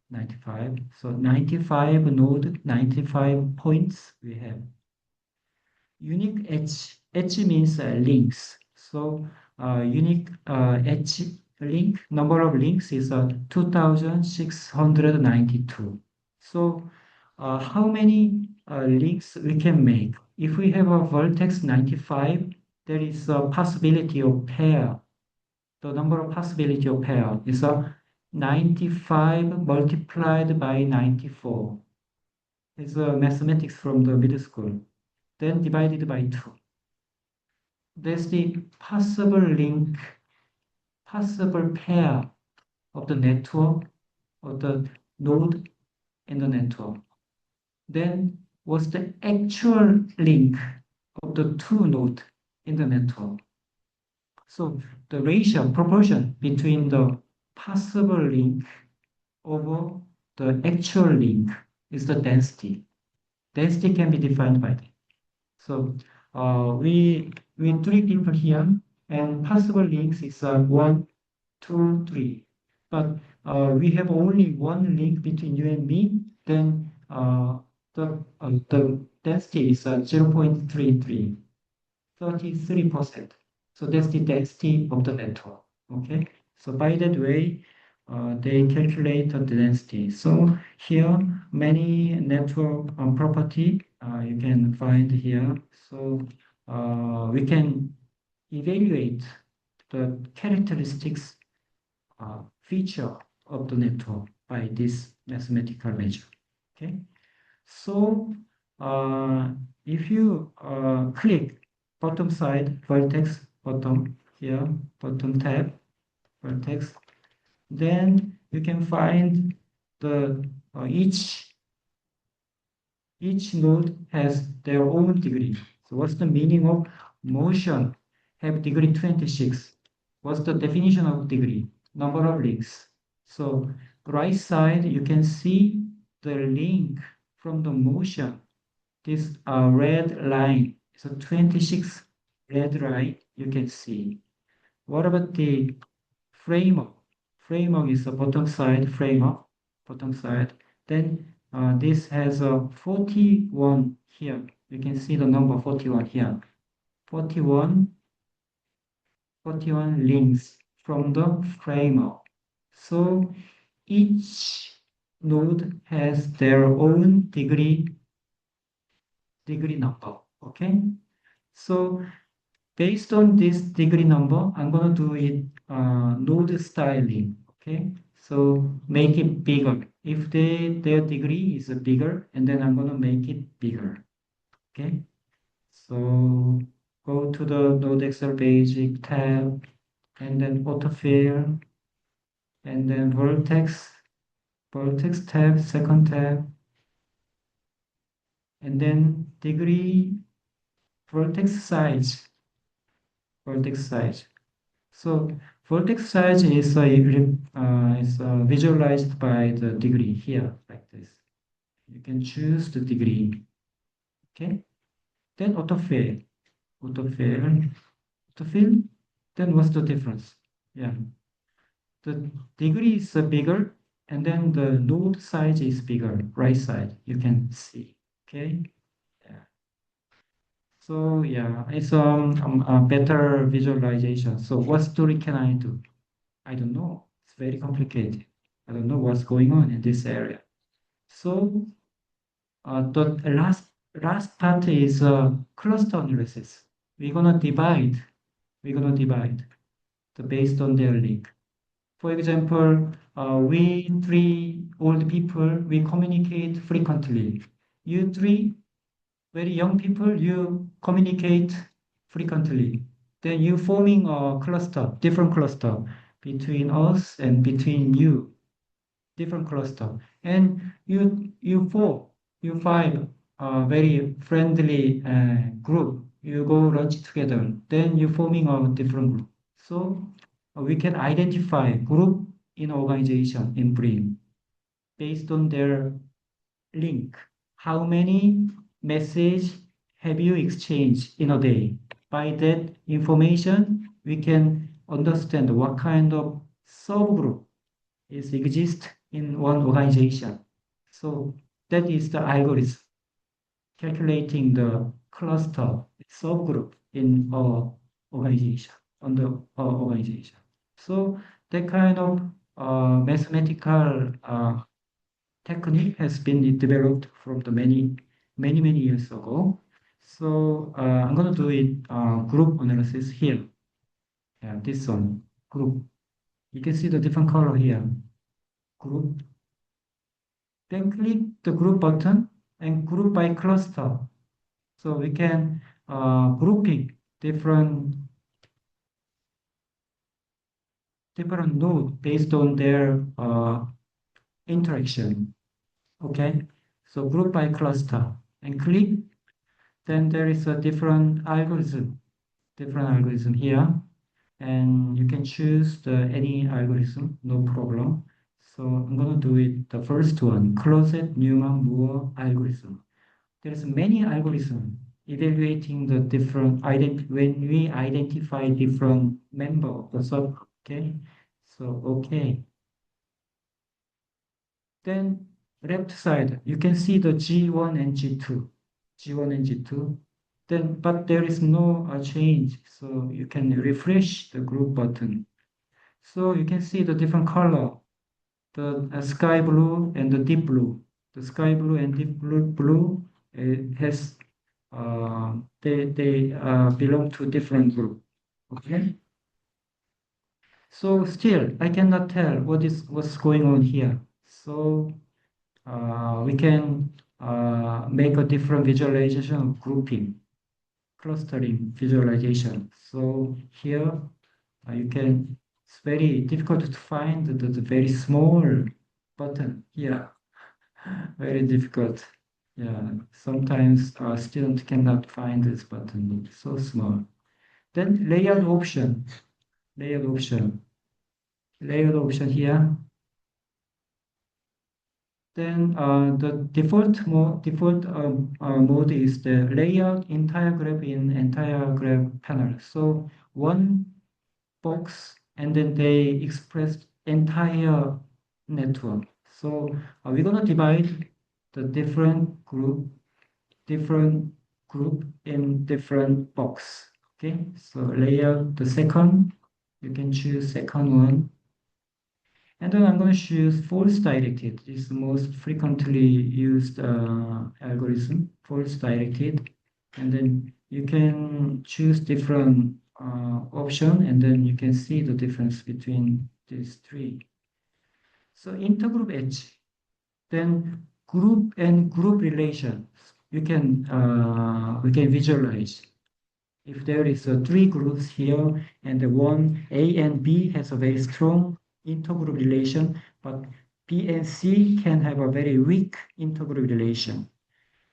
95. So 95 node, 95 points we have. Unique edge means links. So unique edge link, number of links is 2,692. So how many links we can make? If we have a vertex 95, there is a possibility of pair. The number of possibility of pair is 95 multiplied by 94. It's mathematics from the middle school. Then divided by 2. There's the possible link, possible pair of the network, of the node in the network. Then what's the actual link of the two nodes in the network? So the ratio, proportion between the possible link over the actual link is the density. Density can be defined by that. So we three people here, and possible links is 1, 2, 3. But we have only one link between you and me. Then the density is 0.33, 33%. So that's the density of the network. Okay. So by that way, they calculate the density. So here, many network property you can find here. So we can evaluate the characteristics feature of the network by this mathematical measure. Okay. So if you click bottom side vertex bottom here, bottom tab vertex, then you can find the each node has their own degree. So what's the meaning of motion have degree 26? What's the definition of degree? Number of links. So right side you can see the link from the motion. This red line is a 26 red line you can see. What about the framework? Framework is the bottom side framework, bottom side. Then this has a 41 here. You can see the number 41 here. 41 links from the framework. So each node has their own degree number. Okay. So based on this degree number, I'm going to do it node styling. Okay. So make it bigger. If their degree is bigger, and then I'm going to make it bigger. Okay. So go to the NodeXL Basic tab, and then autofill, and then vertex tab, second tab, and then degree vertex size. So Vortex size is visualized by the degree here, like this. You can choose the degree. Okay. Then autofill. Autofill. Autofill. Then what's the difference? Yeah. The degree is bigger, and then the node size is bigger, right side, you can see. Okay. Yeah. So yeah, it's a better visualization. So what story can I do? I don't know. It's very complicated. I don't know what's going on in this area. So the last part is cluster analysis. We're gonna divide based on their link. For example, we three old people, we communicate frequently. You three very young people, you communicate frequently. Then you forming a cluster, different cluster between us and between you, different cluster. And you five, very friendly group. You go lunch together. Then you forming a different group. So we can identify group in organization in BRIM based on their link. How many message have you exchanged in a day? By that information, we can understand what kind of subgroup is exist in one organization. So that is the algorithm calculating the cluster subgroup in our organization, on the organization. So that kind of mathematical technique has been developed from the many years ago. So I'm going to do it group analysis here. Yeah, this one, group. You can see the different color here. Group. Then click the group button and group by cluster. So we can grouping different nodes based on their interaction. Okay, so group by cluster and click. Then there is a different algorithm here, and you can choose any algorithm, no problem. So I'm going to do it the first one, Closet Newman Moore algorithm. There's many algorithms evaluating the different when we identify different member of the sub. Okay, so okay. Then left side, you can see the G1 and G2. G1 and G2. Then, but there is no change. So you can refresh the group button. So you can see the different color, the sky blue and the deep blue. The sky blue and deep blue has they belong to different group. Okay. So still, I cannot tell what's going on here. So we can make a different visualization of grouping, clustering visualization. So here you can, it's very difficult to find the very small button here. Very difficult. Yeah, sometimes our student cannot find this button, it's so small. Then layout option here. Then the default mode is the layout entire graph in entire graph panel. So one box, and then they express entire network. So we're gonna divide the different group in different box. Okay, so layout the second, you can choose second one. And then I'm going to choose false directed. This is the most frequently used algorithm, false directed. And then you can choose different option, and then you can see the difference between these three. So intergroup edge, then group and group relations. We can visualize. If there is three groups here, and the one A and B has a very strong intergroup relation, but B and C can have a very weak intergroup relation.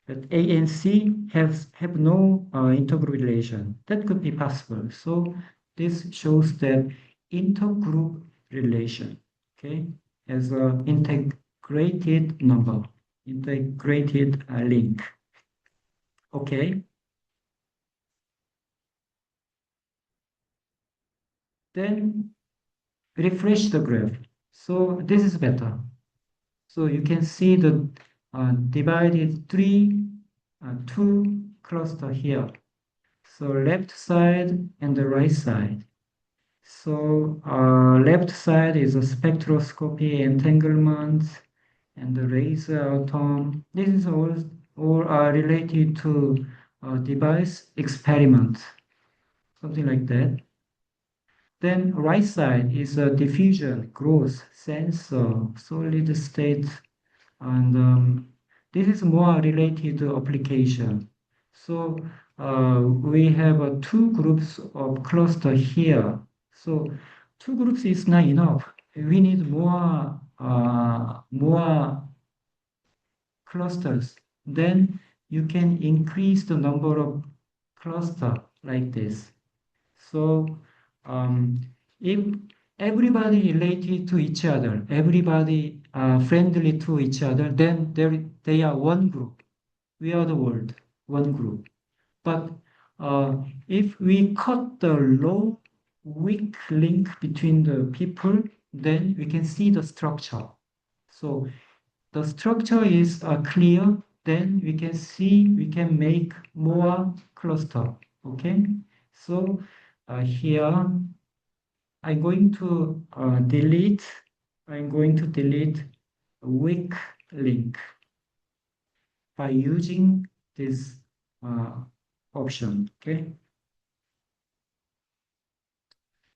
But A and C have no intergroup relation. That could be possible. So this shows that intergroup relation, okay, as an integrated number, integrated link. Okay. Then refresh the graph. So this is better. So you can see the divided two cluster here. So left side and the right side. So left side is a spectroscopy entanglement and the laser atom. This is all related to device experiment, something like that. Then right side is a diffusion, growth, sensor, solid state, and this is more related to application. So we have two groups of cluster here. So two groups is not enough. We need more clusters. Then you can increase the number of cluster like this. So if everybody related to each other, everybody friendly to each other, then they are one group. We are the world, one group. But if we cut the low, weak link between the people, then we can see the structure. So the structure is clear, then we can make more cluster. Okay, so here I'm going to delete weak link by using this option. Okay,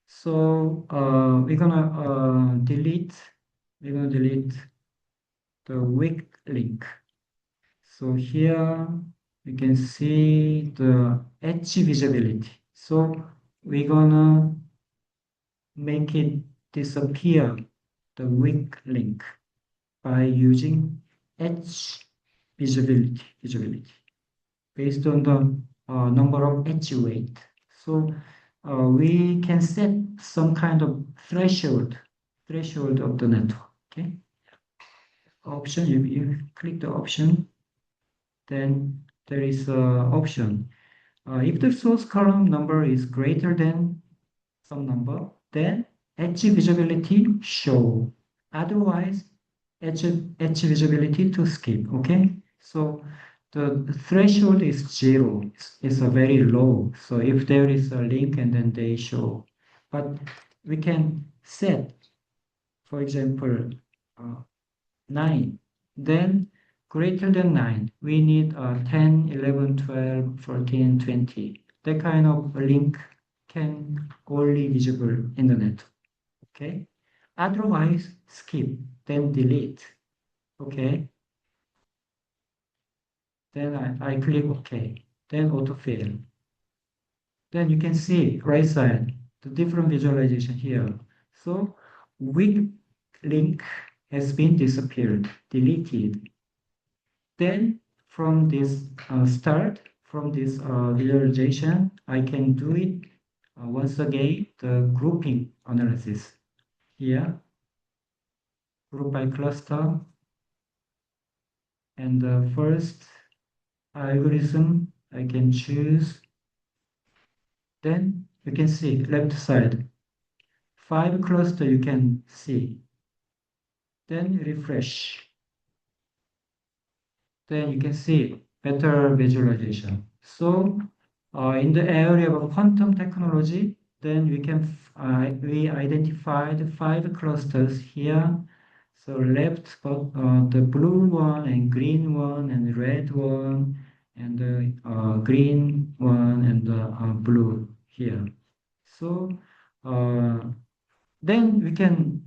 so we're gonna delete the weak link. So here we can see the edge visibility. So we're gonna make it disappear, the weak link, by using edge visibility based on the number of edge weight. So we can set some kind of threshold of the network. Okay. Option, you click the option, then there is an option. If the source column number is greater than some number, then edge visibility show. Otherwise, edge visibility to skip. Okay, so the threshold is 0. It's a very low. So if there is a link and then they show, but we can set, for example, 9. Then greater than 9, we need 10, 11, 12, 14, 20. That kind of link can only visible in the network. Okay. Otherwise, skip, then delete. Okay. Then I click OK. Then autofill. Then you can see right side the different visualization here. So weak link has been disappeared, deleted. Then from this from this visualization, I can do it once again, the grouping analysis. Here, group by cluster, and the first algorithm I can choose. Then you can see left side, 5 cluster you can see. Then refresh. Then you can see better visualization. So in the area of quantum technology, then we identified 5 clusters here. So left, the blue one and green one and red one and the green one and the blue here. So then we can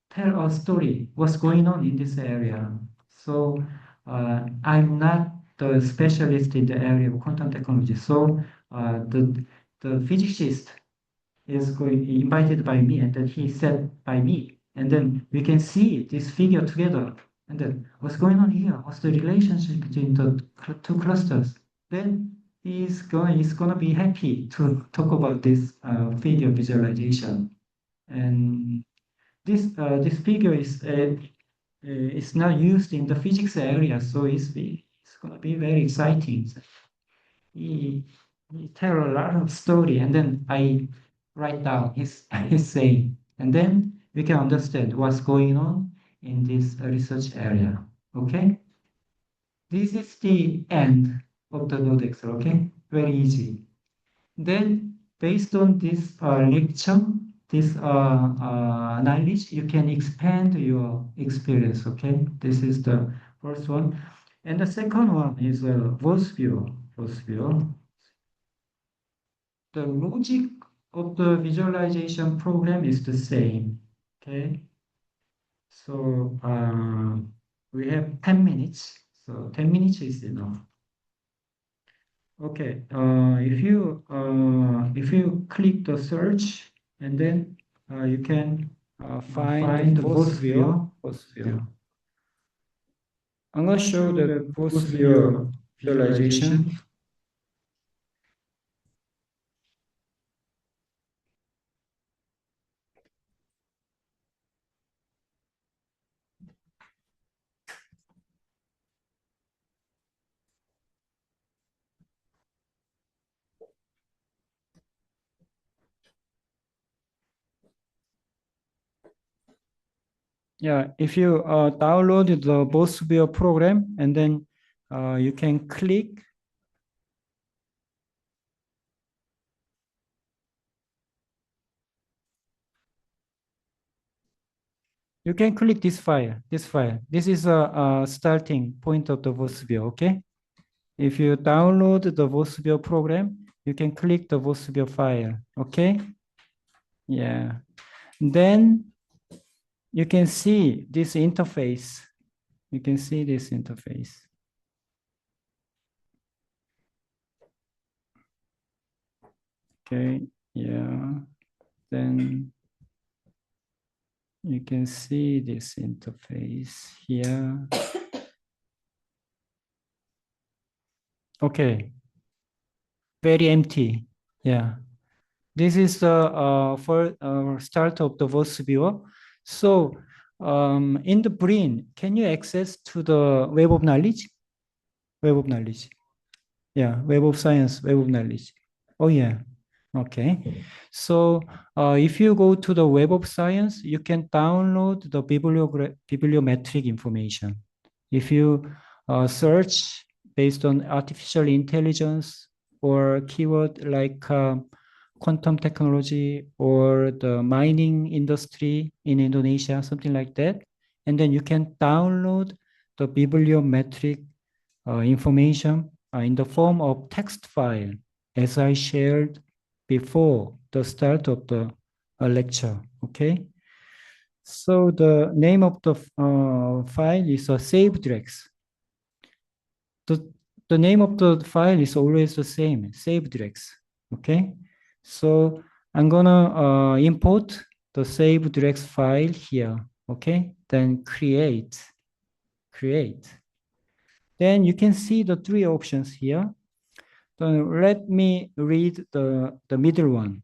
tell a story, what's going on in this area. So I'm not the specialist in the area of quantum technology. So the physicist is invited by me, and then he said by me, and then we can see this figure together. And then what's going on here? What's the relationship between the two clusters? Then he's gonna be happy to talk about this figure visualization. And this figure is now used in the physics area, so it's going to be very exciting. He tell a lot of story, and then I write down his saying, and then we can understand what's going on in this research area. Okay, this is the end of the NodeXL. Okay, very easy. Then, based on this lecture, this knowledge, you can expand your experience. Okay, this is the first one, and the second one is VosViewer. VosViewer. The logic of the visualization program is the same. Okay, so we have 10 minutes. So 10 minutes is enough. Okay, if you click the search, and then you can find the VosViewer. I'm going to show the VosViewer visualization. Yeah, if you download the VosViewer program, and then you can click. You can click this file, This is a starting point of the VosViewer, okay? If you download the VosViewer program, you can click the VosViewer file, okay? Yeah. Then you can see this interface. You can see this interface. Okay, yeah. Then you can see this interface here. Okay, very empty. Yeah, this is the start of the VosViewer. So in the brain, can you access to the web of knowledge? Web of knowledge. Yeah, web of science, web of knowledge. Oh yeah. Okay. So if you go to the web of science, you can download the bibliometric information. If you search based on artificial intelligence or keyword like quantum technology or the mining industry in Indonesia, something like that, and then you can download the bibliometric information in the form of text file, as I shared before the start of the lecture, okay? So the name of the file is SaveDirex. The name of the file is always the same, SaveDirex, okay? So I'm gonna import the SaveDirex file here, okay? Then create. Then you can see the three options here. Then let me read the middle one.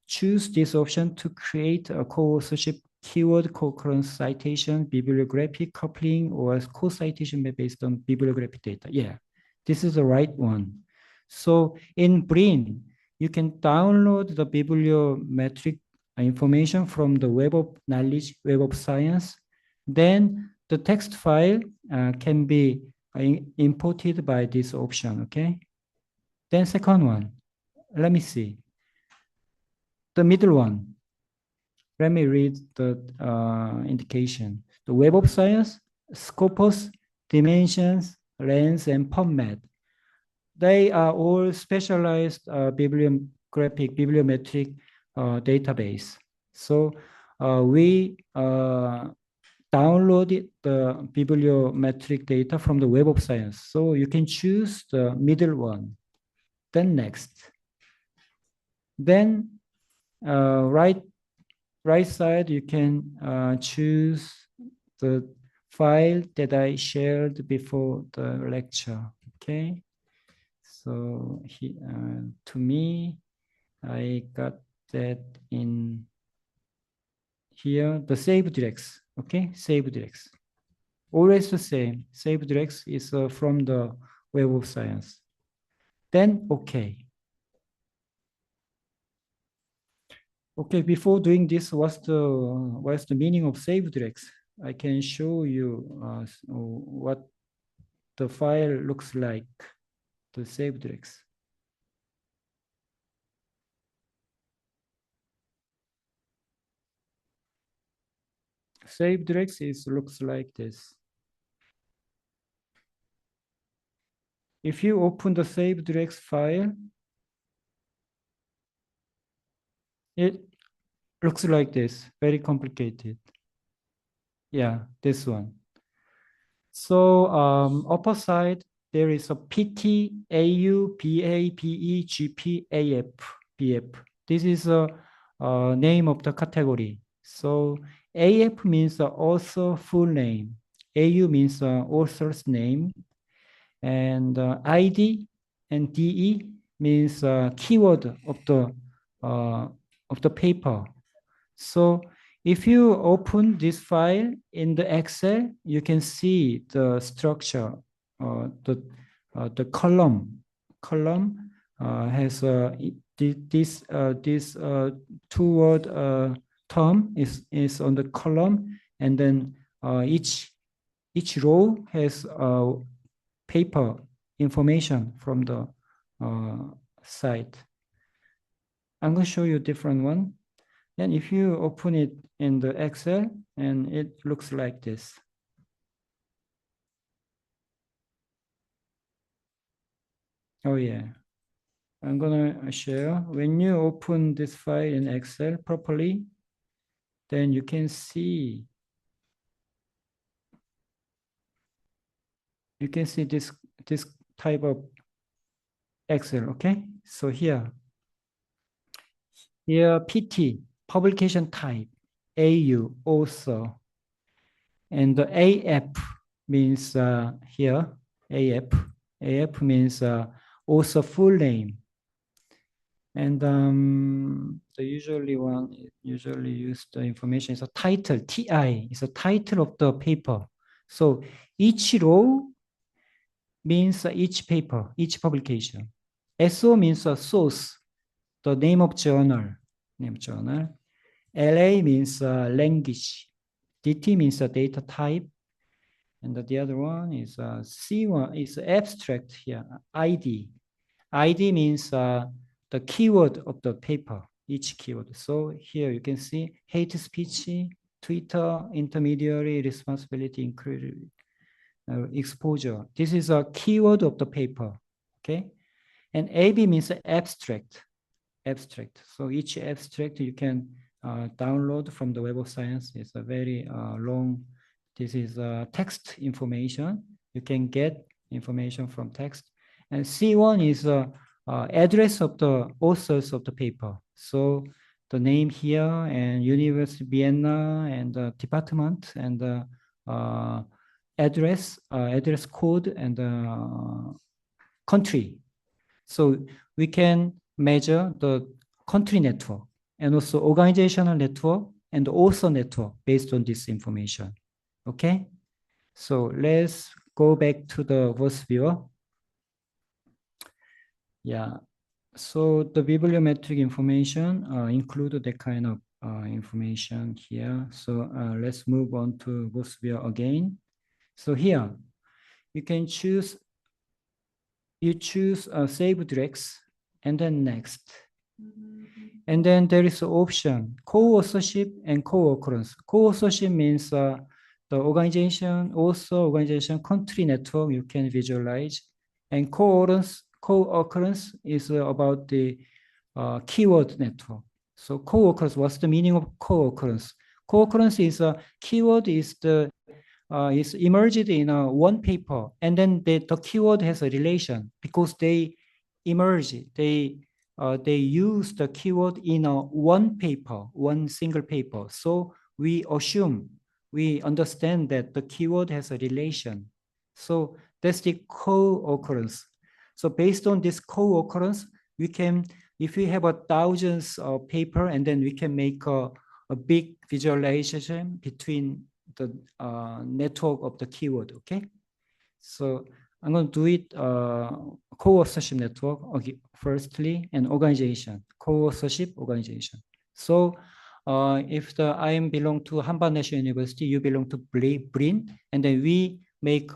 Choose this option to create a co-authorship keyword concurrence citation, bibliographic coupling, or co-citation based on bibliographic data. Yeah, this is the right one. So in Brin, you can download the bibliometric information from the Web of Knowledge, Web of Science. Then the text file can be imported by this option, okay? Then second one, let me see. The middle one, let me read the indication. The Web of Science, Scopus, Dimensions, Lens, and PubMed. They are all specialized bibliometric database. So we downloaded the bibliometric data from the Web of Science. So you can choose the middle one. Then next. Then right side, you can choose the file that I shared before the lecture. Okay. So to me, I got that in here the save directs. Okay, save directs. Always the same. Save directs is from the Web of Science. Then okay. Okay, before doing this, what's the meaning of save directs? I can show you what the file looks like. The save directs. Save directs looks like this. If you open the save directs file, it looks like this, very complicated. Yeah, this one. So upper side, there is a PT, AU, BA, PE, GP, AF, BF. This is a name of the category. So AF means the author full name. AU means the author's name. And ID and DE means keyword of the paper. So if you open this file in the Excel, you can see the structure. The column has this two-word term is on the column, and then each row has paper information from the site. I'm going to show you a different one. And if you open it in the Excel, and it looks like this. Oh yeah, I'm gonna share. When you open this file in Excel properly, then you can see this type of Excel. Okay, so here PT, publication type, AU, author, and the AF means here AF means author full name. And the usually use the information is a title. TI is a title of the paper. So each row means each paper, each publication. SO means a source, the name of journal. LA means language. DT means a data type. And the other one is C1 is abstract here, ID. ID means the keyword of the paper, each keyword. So here you can see hate speech, Twitter, intermediary, responsibility, included, exposure. This is a keyword of the paper, okay? And AB means abstract. So each abstract you can download from the Web of Science. It's a very long, this is text information. You can get information from text. And C1 is address of the authors of the paper. So the name here and University Vienna and the department and the address code and country. So we can measure the country network and also organizational network and author network based on this information. Okay, so let's go back to the VosViewer. Yeah, so the bibliometric information include that kind of information here. So let's move on to VosViewer again. So here you can choose. You choose save directs and then next. And then there is an option co-authorship and co-occurrence. Co-authorship means the organization, also organization country network you can visualize. And co-occurrence is about the keyword network. So co-occurrence, what's the meaning of co-occurrence? Co-occurrence is a keyword is emerged in one paper, and then the keyword has a relation because they emerge. They use the keyword in one paper, one single paper. So we understand that the keyword has a relation. So that's the co-occurrence. So based on this co-occurrence, we can, if we have thousands of paper, and then we can make a a big visualization between the network of the keyword. Okay, so I'm going to do it co-authorship network. Okay, firstly, an organization, co-authorship organization. So if I am belong to Hanban National University, you belong to BRIN, and then we make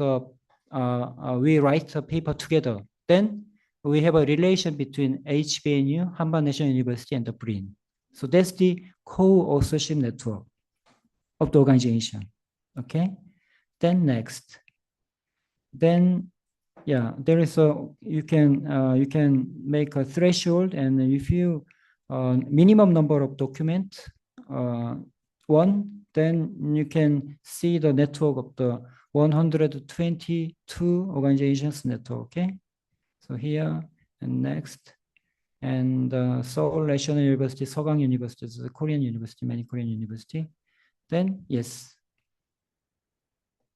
we write a paper together. Then we have a relation between HBNU, Hanban National University, and the BRIN. So that's the co-authorship network of the organization. Okay. Then next. Then yeah, there is you can make a threshold, and if you minimum number of document one, then you can see the network of the 122 organizations network. Okay, so here and next, and Seoul National University, Sogang University, the Korean university, many Korean university. Then yes,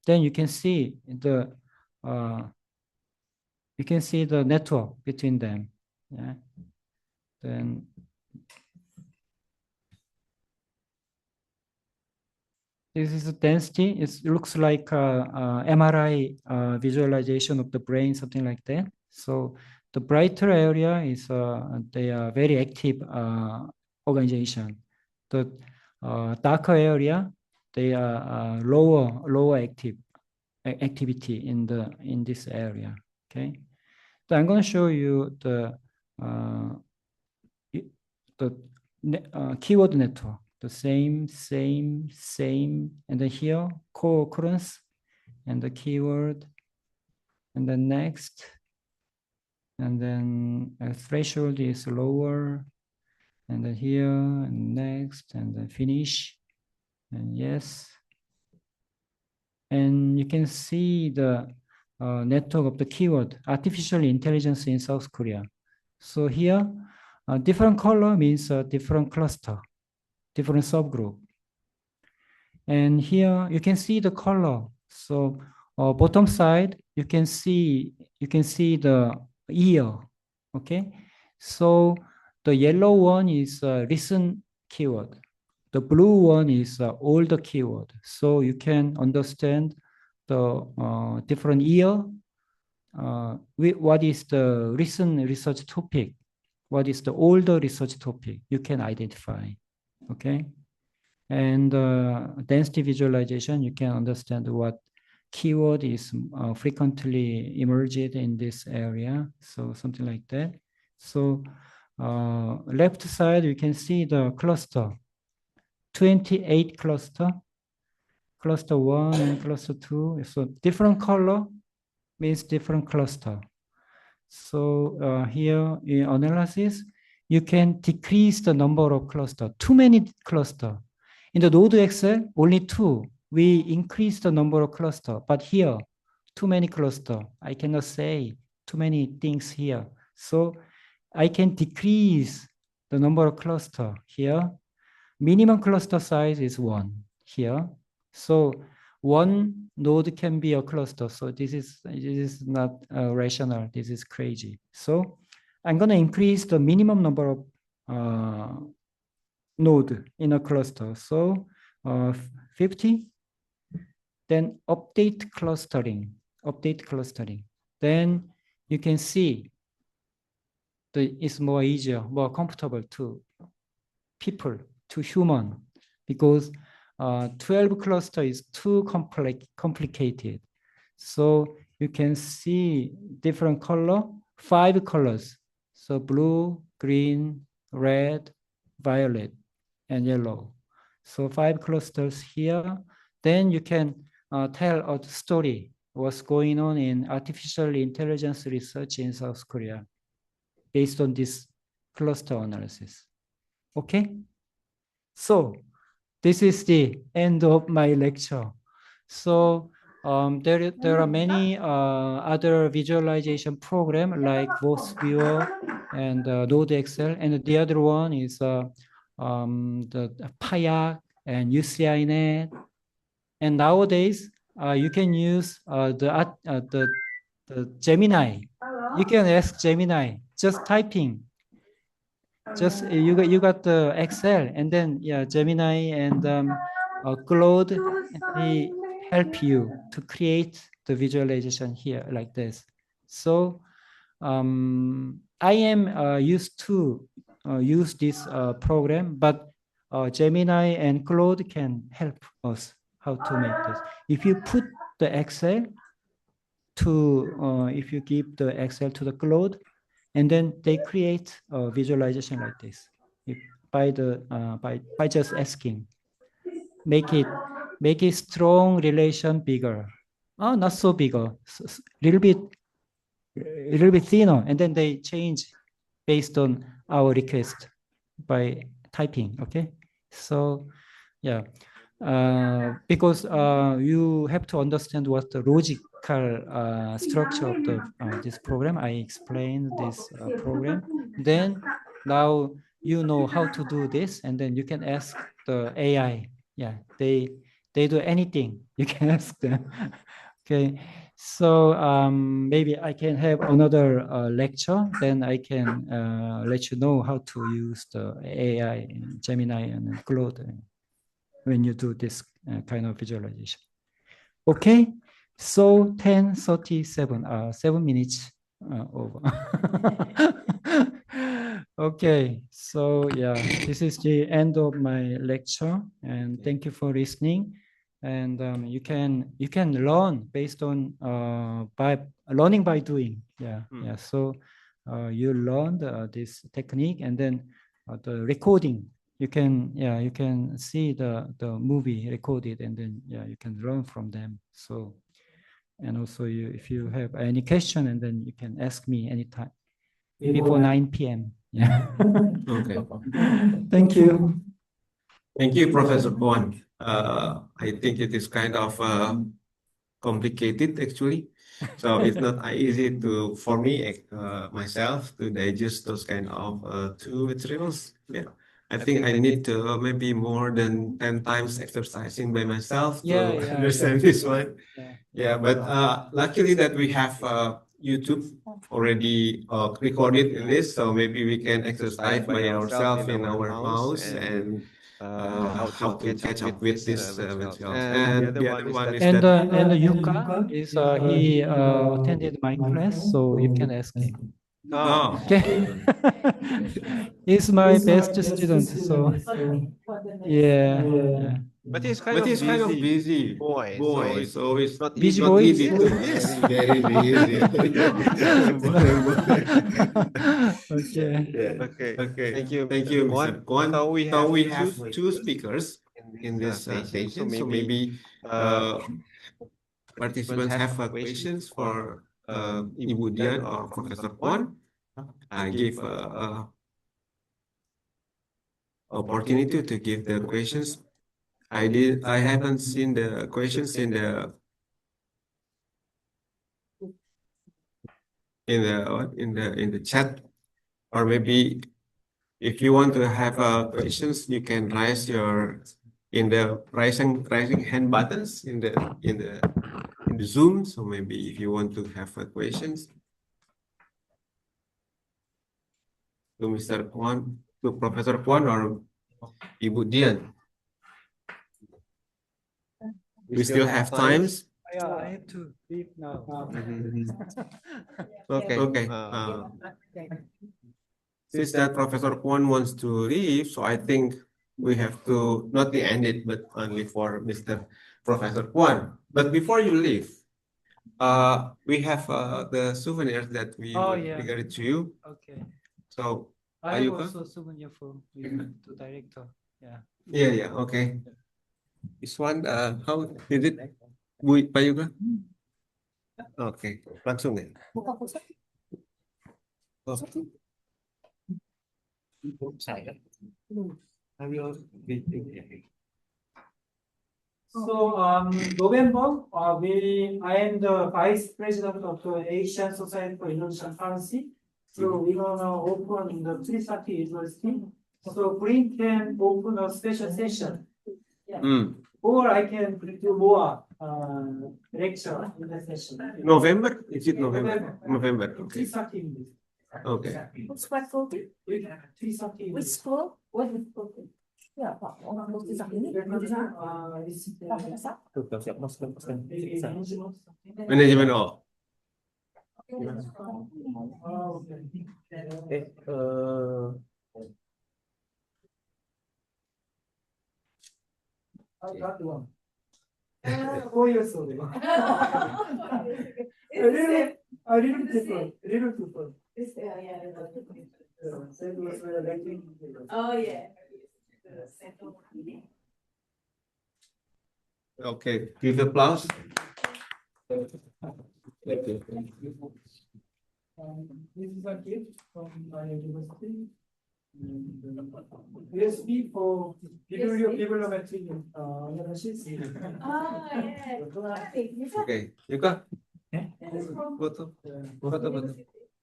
then you can see the network between them. Yeah. Then this is the density. It looks like a MRI visualization of the brain, something like that. So the brighter area is they are very active organization. The darker area, they are lower activity in this area. Okay. So I'm going to show you the keyword network. The same, and then here co-occurrence and the keyword, and then next, and then a threshold is lower, and then here and next, and then finish, and yes, and you can see the network of the keyword artificial intelligence in South Korea. So here, different color means a different cluster, different subgroup. And here you can see the color. So bottom side, you can see the year. Okay. So the yellow one is recent keyword. The blue one is older keyword. So you can understand the different year. What is the recent research topic? What is the older research topic? You can identify. Okay. And density visualization, you can understand what keyword is frequently emerged in this area. So something like that. So left side, you can see the cluster, 28 cluster 1 and cluster 2. So different color means different cluster. So here in analysis, you can decrease the number of cluster, too many cluster. In the NodeXL, only 2. We increase the number of cluster, but here, too many cluster. I cannot say too many things here. So I can decrease the number of cluster here. Minimum cluster size is 1 here. So 1 node can be a cluster. So this is not rational. This is crazy. So I'm going to increase the minimum number of node in a cluster. So 50. Then update clustering. Then you can see it's more easier, more comfortable to people, to human, because 12 cluster is too complicated. So you can see different color, 5 colors. So blue, green, red, violet, and yellow. So 5 clusters here. Then you can tell a story, what's going on in artificial intelligence research in South Korea based on this cluster analysis. Okay? So this is the end of my lecture. So there are many other visualization programs like VosViewer and NodeXL, and the other one is the Payak and UCINet. And nowadays you can use the Gemini. You can ask Gemini, just typing just you got the Excel, and then yeah, Gemini and Claude, they help you to create the visualization here like this. So I am used to use this program, but Gemini and Claude can help us how to make this. If you put the Excel to, if you give the Excel to the Claude, and then they create a visualization like this by just asking, make it strong relation bigger. Oh, not so bigger, little bit thinner, and then they change based on our request by typing. Okay, so yeah, because you have to understand what the logical structure of the this program. I explained this program. Then now you know how to do this, and then you can ask the AI. Yeah, they do anything. You can ask them. Okay, so maybe I can have another lecture. Then I can let you know how to use the AI, Gemini, and Claude when you do this kind of visualization. Okay, so 10:37, 7 minutes over. Okay, so yeah, this is the end of my lecture, and thank you for listening. And you can learn based on by learning by doing. Yeah, yeah. So you learn this technique, and then the recording. You can see the movie recorded, and then you can learn from them. So, and also if you have any question, and then you can ask me anytime before 9 p.m. Yeah. Okay. Thank you. Thank you, Professor Kwon. I think it is kind of complicated actually. So it's not easy for me myself to digest those kind of two materials. Yeah. I think I need to maybe more than 10 times exercising by myself to understand this one. Yeah, but luckily that we have YouTube already recorded in this, so maybe we can exercise by ourselves in our mouse and how to catch up with this materials. And the other one is that Yuka is he attended my class, so you can ask him. oh, Okay. He's my best student, so yeah. but he's kind of busy boy, so it's not Busy not boy? easy to yes, very busy. Okay. Yeah. Okay. Thank you, Mr. Kwon. So we have two speakers in this session. So maybe participants have questions for Ibu Dian or Professor Kwon. I give opportunity to give the questions. I haven't seen the questions in the chat, or maybe if you want to have questions, you can raise your in the rising hand buttons in the Zoom. So maybe if you want to have questions to Mr. Kwon, to Professor Kwon or Ibu Dian, we still have times. Yeah, I have to leave now. Okay. Since that Professor Kwon wants to leave, so I think we have to not the end it, but only for Mr. Professor Kwon. But before you leave, we have the souvenirs that we regarded to you. Okay. So I have also souvenir for you, to director. Yeah. Yeah. Okay. This one, how is it, Bu Payuga? Okay, langsung ya. So November, I am the vice president of the Asian Society for Innovation Policy. So we're gonna open the Trisakti University. So Green can open a special session. Yeah. Or I can do more lecture in the session. November? Is it November? November. Okay. Trisakti University. Okay. What's faculty? Which school? What faculty? Ya, Pak. Orang Mufti ini jurusan Fakultas Manajemen oh. Oh yeah. Okay, give applause. Thank you. This is a gift from my university. USB for bibliometry analysis. Okay, Yuka. Foto.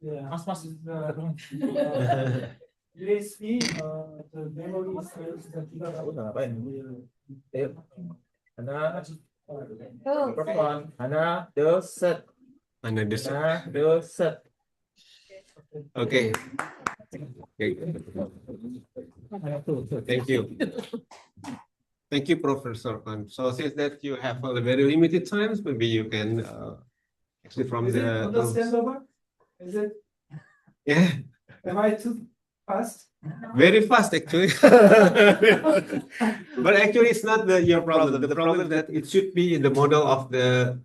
Yeah. USB, the memory space is a gigabyte. Okay. Thank you. Thank you, Professor Khan. So since that you have a very limited times, maybe you can actually from Is it the understandable? Is it? yeah, Am I too fast? very fast actually. But actually it's not your problem. The problem is that it should be in the model of the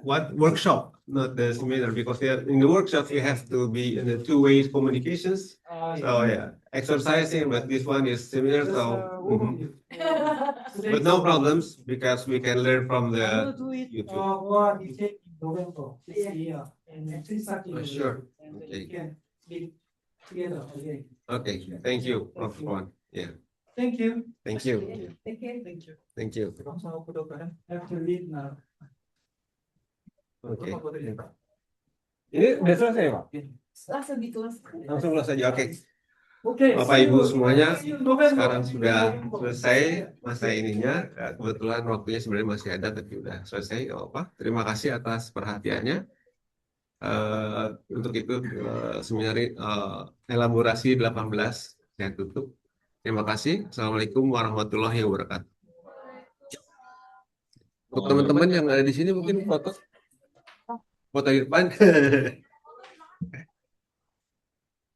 workshop, not the seminar, because in the workshop you have to be in the two-way communications. So yeah, exercising, but this one is seminar, so but no problems because we can learn from the YouTube. Or we take in November this year and Sure. And Okay. we can speak together again. Okay, thank you, Prof. Kwan. Yeah, Thank you. thank you, Thank you. thank you. I have to leave now. Oke. Ini udah selesai, Pak? Langsung ditulis. Langsung close saja. Oke. Oke. Bapak Ibu semuanya, sekarang sudah selesai masa ininya. Kebetulan waktunya sebenarnya masih ada, tapi udah selesai. Nggak apa. Terima kasih atas perhatiannya. Untuk itu seminar elaborasi 18 saya tutup. Terima kasih. Assalamualaikum warahmatullahi wabarakatuh. Untuk teman-teman yang ada di sini mungkin foto di depan.